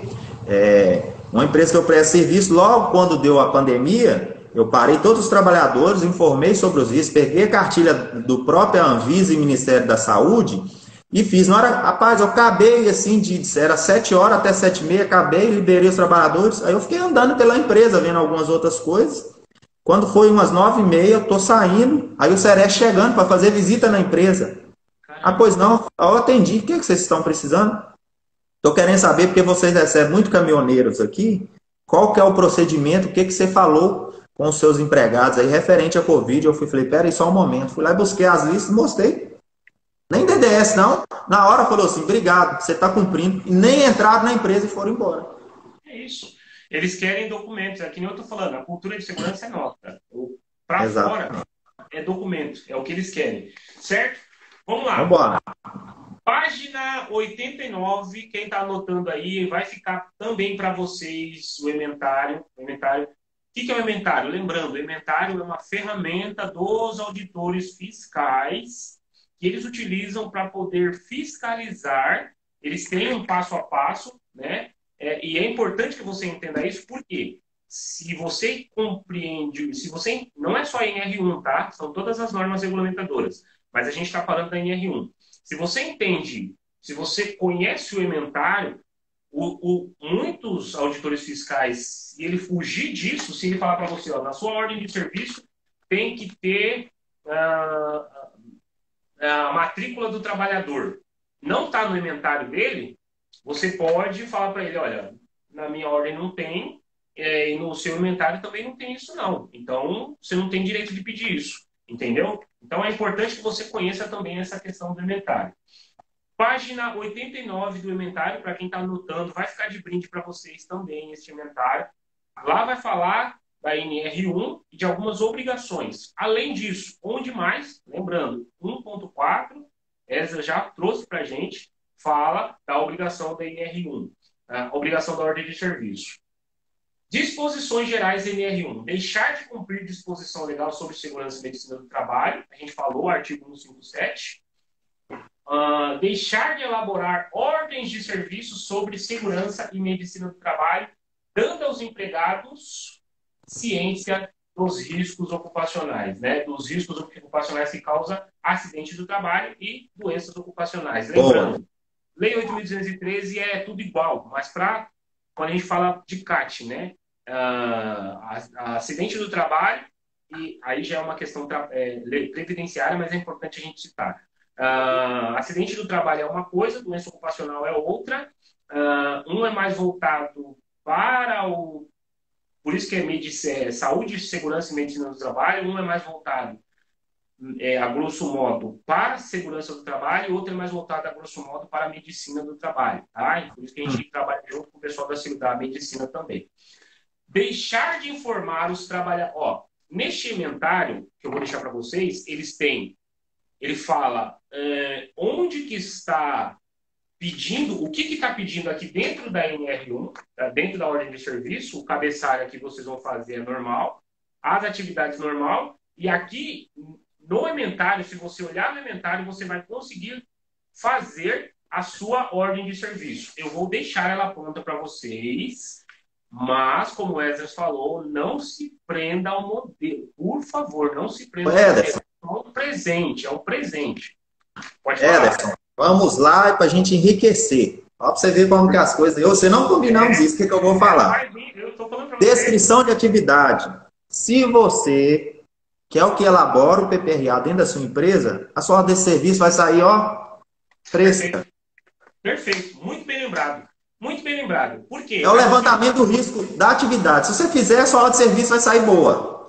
uma empresa que eu presto serviço, logo quando deu a pandemia, eu parei todos os trabalhadores, informei sobre os riscos, peguei a cartilha do próprio Anvisa e Ministério da Saúde e fiz. Na hora, rapaz, eu acabei assim, era 7 horas até 7h30, acabei, liberei os trabalhadores, aí eu fiquei andando pela empresa, vendo algumas outras coisas. Quando foi umas 9h30, eu tô saindo, aí o Sereste chegando para fazer visita na empresa. Ah, pois não, eu atendi. O que é que vocês estão precisando? Estou querendo saber, porque vocês recebem muito caminhoneiros aqui, qual que é o procedimento, o que que você falou com os seus empregados aí referente à Covid. Eu falei, peraí, só um momento. Fui lá e busquei as listas e mostrei. Nem DDS, não. Na hora falou assim, obrigado, você está cumprindo. E nem entraram na empresa e foram embora. É isso. Eles querem documentos. É que nem eu estou falando, a cultura de segurança é nota. Para fora Exato. é documento. É o que eles querem. Certo? Vamos Vamos lá. embora. Página 89, quem está anotando aí, vai ficar também para vocês o ementário. O que é o ementário? Lembrando, o ementário é uma ferramenta dos auditores fiscais que eles utilizam para poder fiscalizar. Eles têm um passo a passo, né? E é importante que você entenda isso, porque se você compreende, se você não é só a NR1, tá? São todas as normas regulamentadoras, mas a gente está falando da NR1. Se você entende, se você conhece o ementário, muitos auditores fiscais, se ele fugir disso, se ele falar para você, ó, na sua ordem de serviço tem que ter a matrícula do trabalhador, não está no inventário dele, você pode falar para ele, olha, na minha ordem não tem, e no seu inventário também não tem isso não. Então, você não tem direito de pedir isso, entendeu? Então, é importante que você conheça também essa questão do inventário. Página 89 do inventário, para quem está anotando, vai ficar de brinde para vocês também este inventário. Lá vai falar da NR1 e de algumas obrigações. Além disso, onde mais, lembrando, 1.4, essa já trouxe para a gente, fala da obrigação da NR1, a obrigação da ordem de serviço. Disposições gerais da NR1. Deixar de cumprir disposição legal sobre segurança e medicina do trabalho. A gente falou, artigo 157. Deixar de elaborar ordens de serviço sobre segurança e medicina do trabalho, dando aos empregados ciência dos riscos ocupacionais, né? Dos riscos ocupacionais que causam acidente do trabalho e doenças ocupacionais. Lembrando, Lei 8.213 é tudo igual, mas quando a gente fala de CAT, né? Acidente do trabalho, e aí já é uma questão previdenciária, mas é importante a gente citar. Acidente do trabalho é uma coisa, doença ocupacional é outra. Um é mais voltado para o... Por isso que é saúde, segurança e medicina do trabalho. Um é mais voltado, a grosso modo, para a segurança do trabalho, e outro é mais voltado, a grosso modo, para a medicina do trabalho. Tá? E por isso que a gente trabalha junto com o pessoal da medicina também. Deixar de informar os trabalhadores. Neste inventário, que eu vou deixar para vocês, ele fala onde que está pedindo, o que está pedindo aqui dentro da NR1, dentro da ordem de serviço, o cabeçalho que vocês vão fazer é normal, as atividades normal, e aqui no inventário, se você olhar no inventário, você vai conseguir fazer a sua ordem de serviço. Eu vou deixar ela pronta para vocês, mas, como o Esdras falou, não se prenda ao modelo. Por favor, não se prenda ao modelo. É um presente. Pode falar. Ederson, vamos lá para a gente enriquecer. Ó, para você ver como que as coisas... Você não combinamos isso, o que eu vou falar? Eu tô falando pra Descrição de atividade. Se você quer o que elabora o PPRA dentro da sua empresa, a sua ordem de serviço vai sair, ó, fresca. Perfeito. Muito bem lembrado. Muito bem lembrado. Por quê? É o levantamento do risco da atividade. Se você fizer, a sua ordem de serviço vai sair boa.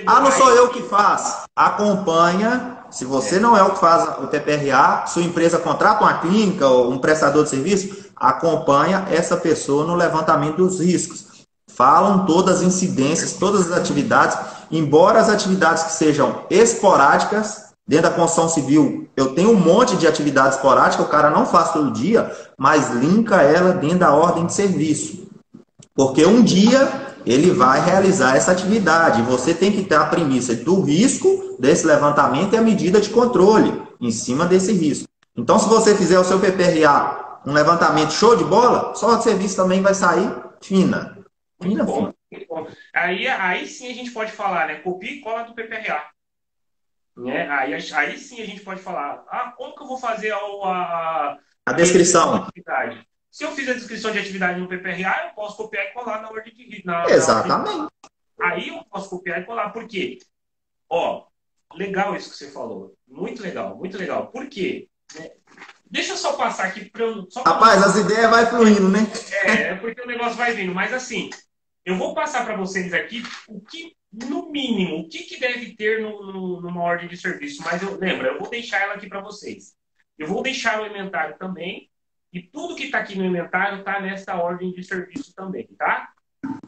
Não sou eu que faço. Acompanha. Se você não é o que faz o TPRA, sua empresa contrata uma clínica ou um prestador de serviço, acompanha essa pessoa no levantamento dos riscos. Falam todas as incidências, todas as atividades, embora as atividades que sejam esporádicas, dentro da construção civil, eu tenho um monte de atividades esporádicas, o cara não faz todo dia, mas linka ela dentro da ordem de serviço. Porque um dia ele vai realizar essa atividade. Você tem que ter a premissa do risco desse levantamento e a medida de controle em cima desse risco. Então, se você fizer o seu PPRA, um levantamento show de bola, só o serviço também vai sair fina. Muito bom. Aí sim a gente pode falar, né? Copia e cola do PPRA. Né? Aí sim a gente pode falar, como que eu vou fazer a descrição? Se eu fiz a descrição de atividade no PPRA, eu posso copiar e colar na ordem de Exatamente. Aí eu posso copiar e colar. Por quê? Ó, legal isso que você falou. Muito legal, muito legal. Por quê? Deixa eu só passar aqui para eu. Rapaz, as ideias vai fluindo, né? É porque o negócio vai vindo. Mas assim, eu vou passar para vocês aqui o que, no mínimo, o que, que deve ter numa ordem de serviço. Mas lembra, eu vou deixar ela aqui para vocês. Eu vou deixar o inventário também. E tudo que está aqui no inventário está nessa ordem de serviço também, tá?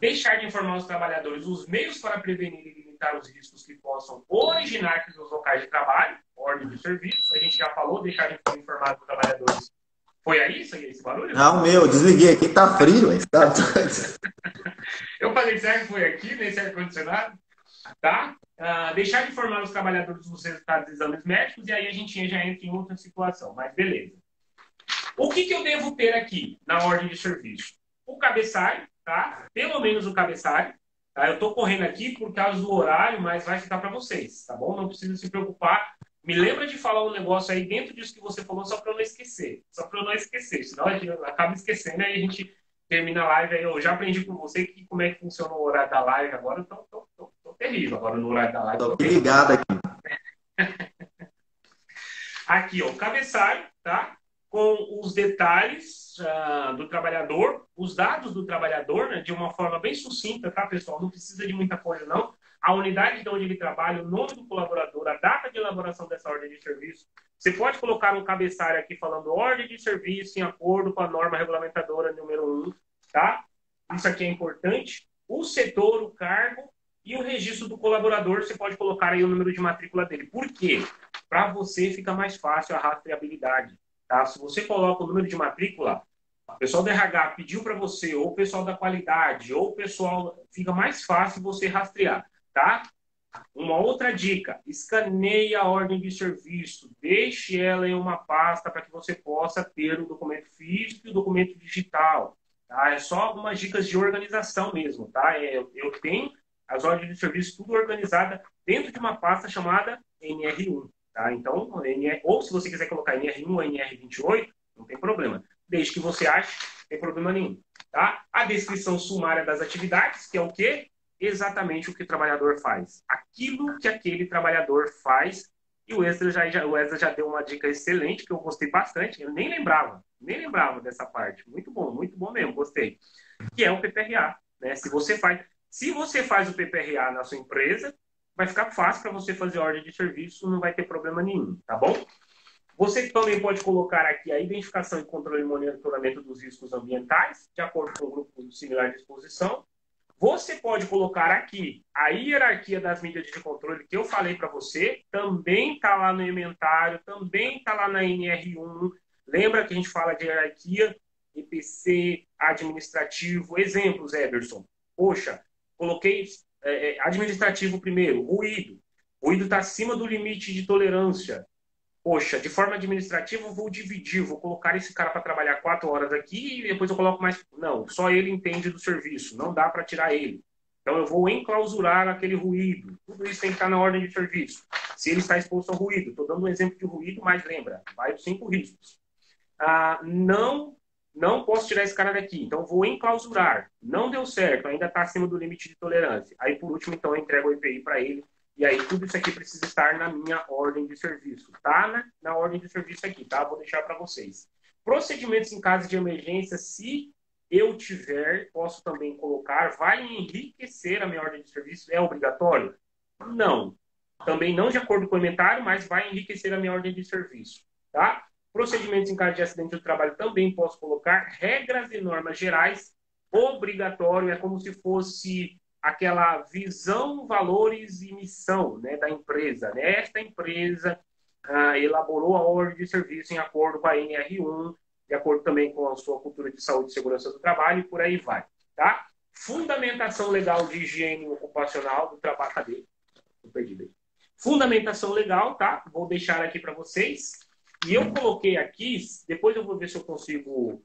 Deixar de informar os trabalhadores os meios para prevenir e limitar os riscos que possam originar nos locais de trabalho, ordem de serviço. A gente já falou, deixar de informar os trabalhadores. Foi aí esse barulho? Não, meu, desliguei aqui, tá frio, hein? Tá... Eu falei, será que foi aqui, nesse ar-condicionado? Tá? Deixar de informar os trabalhadores dos resultados dos exames médicos, e aí a gente já entra em outra situação, mas beleza. O que, que eu devo ter aqui na ordem de serviço? O cabeçalho, tá? Pelo menos o cabeçalho. Tá? Eu estou correndo aqui por causa do horário, mas vai ficar para vocês, tá bom? Não precisa se preocupar. Me lembra de falar um negócio aí dentro disso que você falou, só para eu não esquecer. Só para eu não esquecer, senão a gente acaba esquecendo, aí a gente termina a live. Aí eu já aprendi com você que como é que funciona o horário da live agora. Tô terrível agora no horário da live. Tô ligado aqui. Aqui, ó, o cabeçalho, tá? Com os detalhes do trabalhador, os dados do trabalhador, né, de uma forma bem sucinta, tá, pessoal? Não precisa de muita coisa, não. A unidade de onde ele trabalha, o nome do colaborador, a data de elaboração dessa ordem de serviço. Você pode colocar um cabeçalho aqui falando ordem de serviço em acordo com a norma regulamentadora número 1, tá? Isso aqui é importante. O setor, o cargo e o registro do colaborador, você pode colocar aí o número de matrícula dele. Por quê? Para você fica mais fácil a rastreabilidade. Tá? Se você coloca o número de matrícula, o pessoal do RH pediu para você, ou o pessoal da qualidade, ou o pessoal, fica mais fácil você rastrear, tá? Uma outra dica, escaneie a ordem de serviço, deixe ela em uma pasta para que você possa ter o documento físico e o documento digital, tá? É só algumas dicas de organização mesmo, tá? Eu tenho as ordens de serviço tudo organizada dentro de uma pasta chamada NR1. Tá? Então, ou se você quiser colocar NR1 ou NR28, não tem problema. Desde que você ache, não tem problema nenhum. Tá? A descrição sumária das atividades, que é o quê? Exatamente o que o trabalhador faz. Aquilo que aquele trabalhador faz. E o Wesley já deu uma dica excelente, que eu gostei bastante. Eu nem lembrava dessa parte. Muito bom mesmo, gostei. Que é o PPRA. Né? Se você faz o PPRA na sua empresa, vai ficar fácil para você fazer ordem de serviço, não vai ter problema nenhum, tá bom? Você também pode colocar aqui a identificação e controle e monitoramento dos riscos ambientais, de acordo com o grupo similar de exposição. Você pode colocar aqui a hierarquia das medidas de controle que eu falei para você, também está lá no inventário, também está lá na NR1. Lembra que a gente fala de hierarquia, EPC, administrativo, exemplos, Eberson. Poxa, coloquei administrativo primeiro, ruído. Ruído está acima do limite de tolerância. Poxa, de forma administrativa eu vou dividir, vou colocar esse cara para trabalhar 4 horas aqui e depois eu coloco mais... Não, só ele entende do serviço, não dá para tirar ele. Então eu vou enclausurar aquele ruído. Tudo isso tem que estar na ordem de serviço. Se ele está exposto ao ruído, estou dando um exemplo de ruído, mas lembra, vai os 5 riscos. Não posso tirar esse cara daqui, então vou enclausurar. Não deu certo, ainda está acima do limite de tolerância. Aí, por último, então, eu entrego o EPI para ele. E aí, tudo isso aqui precisa estar na minha ordem de serviço. Tá na ordem de serviço aqui, tá? Vou deixar para vocês. Procedimentos em caso de emergência, se eu tiver, posso também colocar. Vai enriquecer a minha ordem de serviço? É obrigatório? Não. Também não de acordo com o inventário, mas vai enriquecer a minha ordem de serviço. Tá? Procedimentos em caso de acidente do trabalho também posso colocar. Regras e normas gerais, obrigatório, é como se fosse aquela visão, valores e missão, né, da empresa. Esta empresa elaborou a ordem de serviço em acordo com a NR1, de acordo também com a sua cultura de saúde e segurança do trabalho, e por aí vai. Tá? Fundamentação legal de higiene ocupacional do trabalho. Cadê? Estou perdido aí. Fundamentação legal, tá? Vou deixar aqui para vocês. E eu coloquei aqui, depois eu vou ver se eu consigo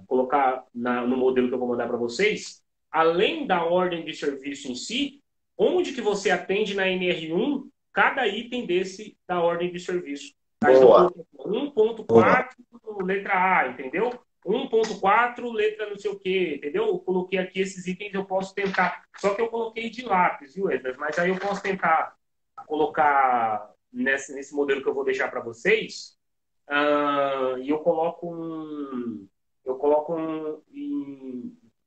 colocar no modelo que eu vou mandar para vocês, além da ordem de serviço em si, onde que você atende na NR1, cada item desse da ordem de serviço. Tá? Então, 1.4, letra A, entendeu? 1.4, letra não sei o quê, entendeu? Eu coloquei aqui esses itens, eu posso tentar. Só que eu coloquei de lápis, viu, Edras? Mas aí eu posso tentar colocar nesse modelo que eu vou deixar para vocês. E eu coloco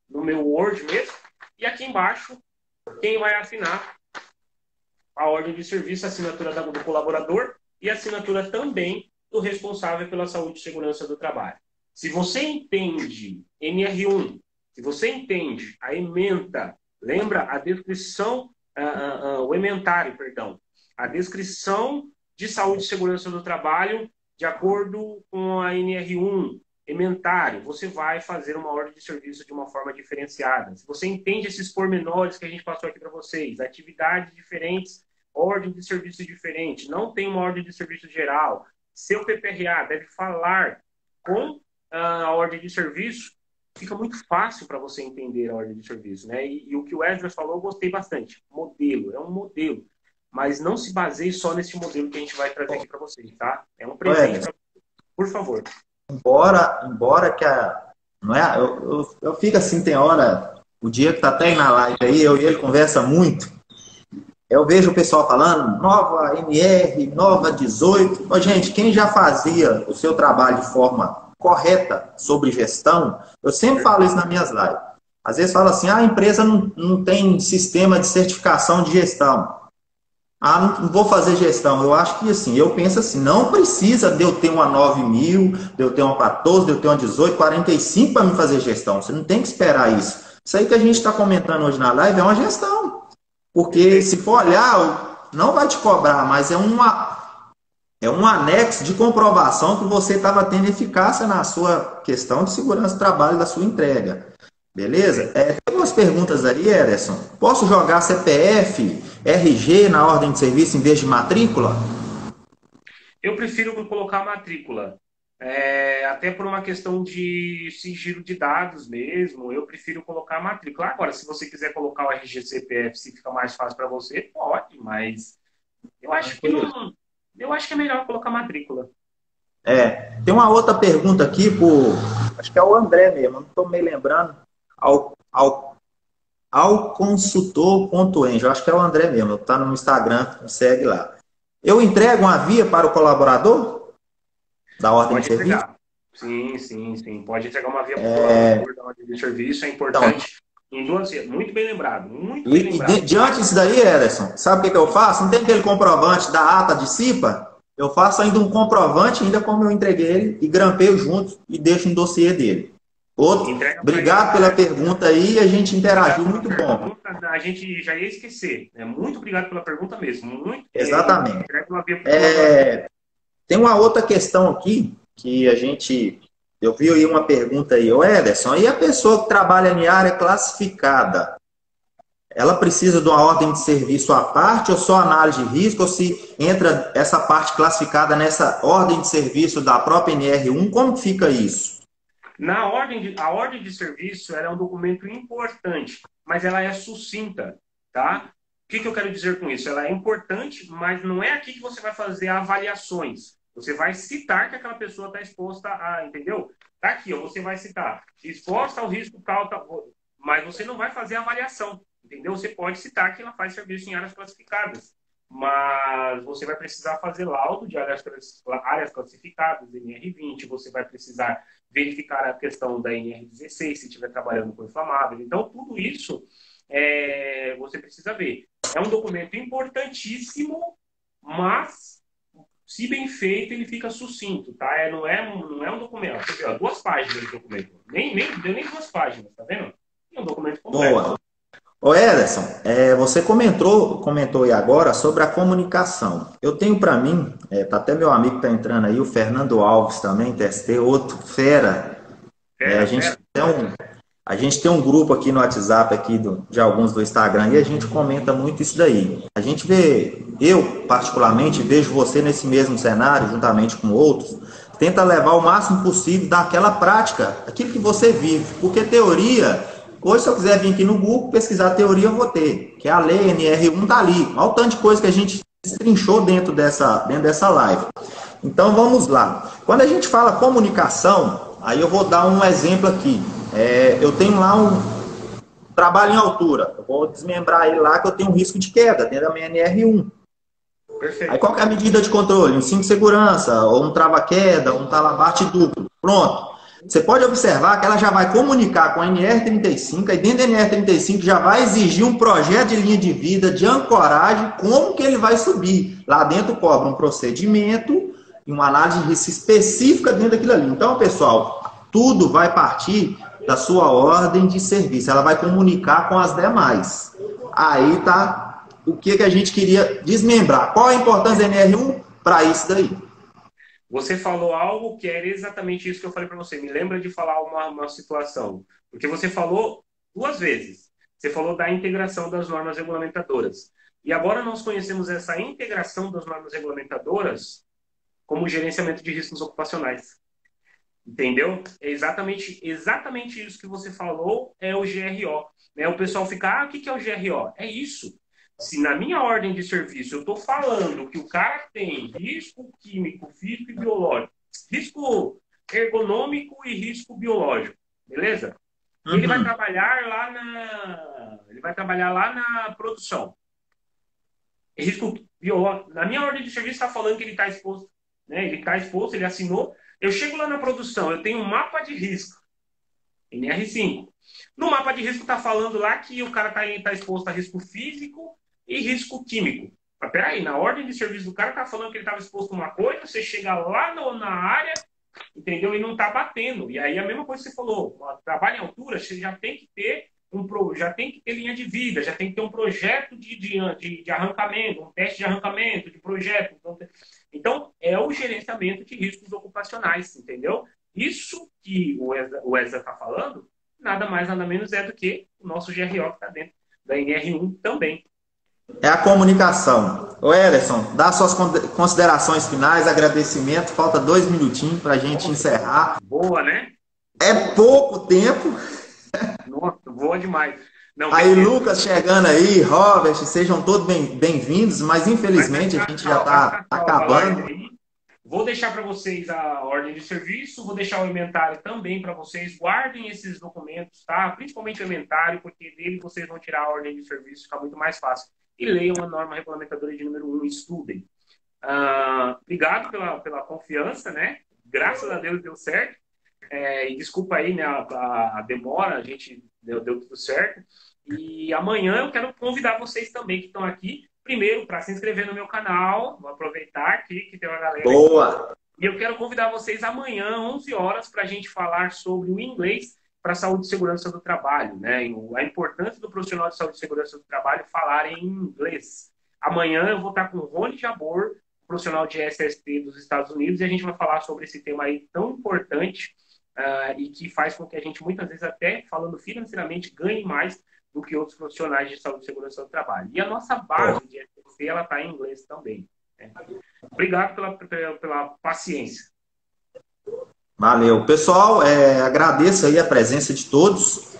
no meu Word mesmo. E aqui embaixo, quem vai assinar a ordem de serviço, a assinatura do colaborador e a assinatura também do responsável pela saúde e segurança do trabalho. Se você entende NR1, se você entende a ementa, lembra a descrição, o ementário, perdão, a descrição de saúde e segurança do trabalho de acordo com a NR1, ementário, você vai fazer uma ordem de serviço de uma forma diferenciada. Se você entende esses pormenores que a gente passou aqui para vocês, atividades diferentes, ordem de serviço diferente, não tem uma ordem de serviço geral, seu PPRA deve falar com a ordem de serviço, fica muito fácil para você entender a ordem de serviço, né? E o que o Wesley falou, eu gostei bastante. Modelo, é um modelo. Mas não se baseie só nesse modelo que a gente vai trazer aqui para vocês, tá? É um presente para vocês. Por favor. Embora que não é, eu fico assim, tem hora, o dia que tá até aí na live aí, eu e ele conversa muito, eu vejo o pessoal falando, nova MR, nova 18. Gente, quem já fazia o seu trabalho de forma correta sobre gestão, eu sempre falo isso nas minhas lives. Às vezes fala assim, a empresa não tem sistema de certificação de gestão. Não vou fazer gestão. Eu acho que assim, eu penso assim, não precisa de eu ter uma 9.000, de eu ter uma 14, de eu ter uma 18, 45 para me fazer gestão. Você não tem que esperar isso. Isso aí que a gente está comentando hoje na live é uma gestão. Porque se for olhar, não vai te cobrar, mas é um anexo de comprovação que você estava tendo eficácia na sua questão de segurança do trabalho da sua entrega. Beleza? Tem umas perguntas aí, Ederson. Posso jogar CPF, RG na ordem de serviço em vez de matrícula? Eu prefiro colocar matrícula. Até por uma questão de sigilo de dados mesmo, eu prefiro colocar matrícula. Agora, se você quiser colocar o RG CPF, se fica mais fácil para você, pode, mas eu acho que não. Eu acho que é melhor colocar matrícula. Tem uma outra pergunta aqui, acho que é o André mesmo, não estou me lembrando. Ao consultor.eng, acho que é o André mesmo, está no Instagram, me segue lá. Eu entrego uma via para o colaborador da ordem de serviço? Sim. Pode entregar uma via para o colaborador da ordem de serviço, é importante. Então, em duas vias, muito bem lembrado. Diante disso daí, Ederson, sabe o que eu faço? Não tem aquele comprovante da ata de CIPA? Eu faço ainda um comprovante, ainda como eu entreguei ele, e grampeio junto e deixo no dossiê dele. Obrigado pela pergunta aí, a gente interagiu, muito bom. A gente já ia esquecer, né? Muito obrigado pela pergunta mesmo. Exatamente. Tem uma outra questão aqui, que eu vi aí uma pergunta aí, Ederson, e a pessoa que trabalha em área classificada, ela precisa de uma ordem de serviço à parte ou só análise de risco, ou se entra essa parte classificada nessa ordem de serviço da própria NR1, como fica isso? A ordem de serviço ela é um documento importante, mas ela é sucinta, tá? O que eu quero dizer com isso? Ela é importante, mas não é aqui que você vai fazer avaliações. Você vai citar que aquela pessoa está exposta a, entendeu? Tá aqui, ó, você vai citar exposta ao risco tal, mas você não vai fazer avaliação, entendeu? Você pode citar que ela faz serviço em áreas classificadas, mas você vai precisar fazer laudo de áreas classificadas, NR20, você vai precisar verificar a questão da NR16, se estiver trabalhando com inflamável. Então, tudo isso você precisa ver. É um documento importantíssimo, mas, se bem feito, ele fica sucinto, tá? Não é um documento. Você vê, 2 páginas de documento. Nem 2 páginas, tá vendo? É um documento completo. Boa. Ô Ederson, você comentou aí agora sobre a comunicação. Eu tenho para mim, tá até meu amigo que está entrando aí, o Fernando Alves também, TST, outro fera. A gente tem um grupo aqui no WhatsApp aqui de alguns do Instagram e a gente comenta muito isso daí. A gente vê, eu particularmente vejo você nesse mesmo cenário, juntamente com outros, tenta levar o máximo possível daquela prática, aquilo que você vive, porque teoria... Hoje, se eu quiser vir aqui no Google, pesquisar teoria, eu vou ter. Que é a lei NR1 tá ali. Olha o tanto de coisa que a gente destrinchou dentro dessa live. Então, vamos lá. Quando a gente fala comunicação, Aí eu vou dar um exemplo aqui. Eu tenho lá um trabalho em altura. Eu vou desmembrar ele lá que eu tenho um risco de queda dentro da minha NR1. Perfeito. Aí qual que é a medida de controle? Um cinto de segurança, ou um trava-queda, ou um talabarte duplo. Pronto. Você pode observar que ela já vai comunicar com a NR35, aí dentro da NR35 já vai exigir um projeto de linha de vida, de ancoragem, como que ele vai subir. Lá dentro cobra um procedimento e uma análise de risco específica dentro daquilo ali. Então, pessoal, tudo vai partir da sua ordem de serviço. Ela vai comunicar com as demais. Aí tá o que a gente queria desmembrar. Qual a importância da NR1 para isso daí? Você falou algo que era exatamente isso que eu falei para você. Me lembra de falar uma situação. Porque você falou 2 vezes. Você falou da integração das normas regulamentadoras. E agora nós conhecemos essa integração das normas regulamentadoras como gerenciamento de riscos ocupacionais. Entendeu? É exatamente isso que você falou, é o GRO. Né? O pessoal fica, o que é o GRO? É isso. Se na minha ordem de serviço eu estou falando que o cara tem risco químico, físico e biológico, risco ergonômico e risco biológico, beleza? E ele vai trabalhar lá na produção. Risco biológico. Na minha ordem de serviço está falando que ele está exposto, né? Ele está exposto, ele assinou. Eu chego lá na produção, eu tenho um mapa de risco, NR5. No mapa de risco está falando lá que o cara está exposto a risco físico e risco químico. Mas peraí, na ordem de serviço do cara está falando que ele estava exposto a uma coisa, você chega lá na área, entendeu? E não está batendo. E aí a mesma coisa que você falou, trabalho em altura, você já tem que ter já tem que ter linha de vida, já tem que ter um projeto de arrancamento, um teste de arrancamento, de projeto. Então, é o gerenciamento de riscos ocupacionais, entendeu? Isso que o Ezra está falando, nada mais, nada menos é do que o nosso GRO que está dentro da NR1 também. É a comunicação. Ô Ellison, dá suas considerações finais, agradecimento, falta 2 minutinhos para a gente encerrar. Boa, né? É pouco tempo. Nossa, boa demais. Não, aí, Lucas chegando aí, Robert, sejam todos bem-vindos, mas infelizmente a gente já está acabando. Vou deixar para vocês a ordem de serviço, vou deixar o inventário também para vocês. Guardem esses documentos, tá? Principalmente o inventário, porque dele vocês vão tirar a ordem de serviço, fica muito mais fácil. E leiam a norma regulamentadora de número 1, estudem. Obrigado pela confiança, né? Graças a Deus deu certo. E desculpa aí, né, a demora, a gente deu tudo certo. E amanhã eu quero convidar vocês também que estão aqui, primeiro, para se inscrever no meu canal. Vou aproveitar aqui que tem uma galera. Boa! Aqui. E eu quero convidar vocês amanhã, 11 horas, para a gente falar sobre o inglês para a saúde e segurança do trabalho, né? A importância do profissional de saúde e segurança do trabalho falar em inglês. Amanhã eu vou estar com o Rony Jabor, profissional de SST dos Estados Unidos, e a gente vai falar sobre esse tema aí tão importante e que faz com que a gente, muitas vezes, até falando financeiramente, ganhe mais do que outros profissionais de saúde e segurança do trabalho. E a nossa base de SST, ela está em inglês também. Né? Obrigado pela paciência. Valeu. Pessoal, agradeço aí a presença de todos.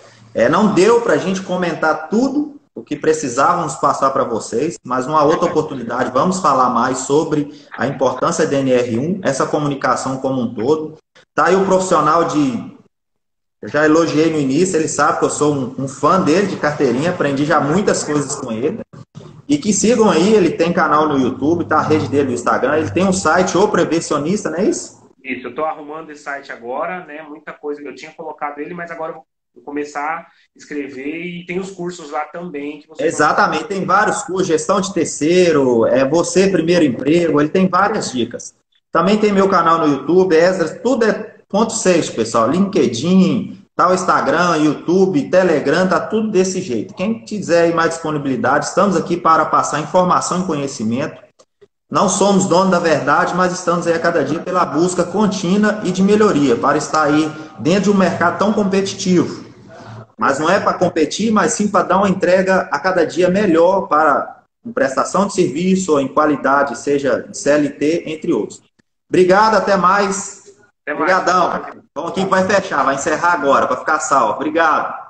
Não deu para a gente comentar tudo o que precisávamos passar para vocês, mas numa outra oportunidade vamos falar mais sobre a importância da NR1, essa comunicação como um todo. Tá aí o profissional eu já elogiei no início, ele sabe que eu sou um fã dele, de carteirinha, aprendi já muitas coisas com ele. E que sigam aí, ele tem canal no YouTube, tá a rede dele no Instagram, ele tem um site, O Prevencionista, não é isso? Isso, eu estou arrumando esse site agora, né? Muita coisa que eu tinha colocado ele, mas agora eu vou começar a escrever e tem os cursos lá também. Que exatamente, tem vários cursos, gestão de terceiro, você primeiro emprego, ele tem várias dicas. Também tem meu canal no YouTube, Ezra, tudo é .6, pessoal, LinkedIn, tá o Instagram, YouTube, Telegram, tá tudo desse jeito. Quem quiser aí mais disponibilidade, estamos aqui para passar informação e conhecimento. Não somos donos da verdade, mas estamos aí a cada dia pela busca contínua e de melhoria, para estar aí dentro de um mercado tão competitivo. Mas não é para competir, mas sim para dar uma entrega a cada dia melhor para prestação de serviço ou em qualidade, seja de CLT, entre outros. Obrigado, até mais. Obrigadão. Então aqui vai fechar, vai encerrar agora, para ficar salvo. Obrigado.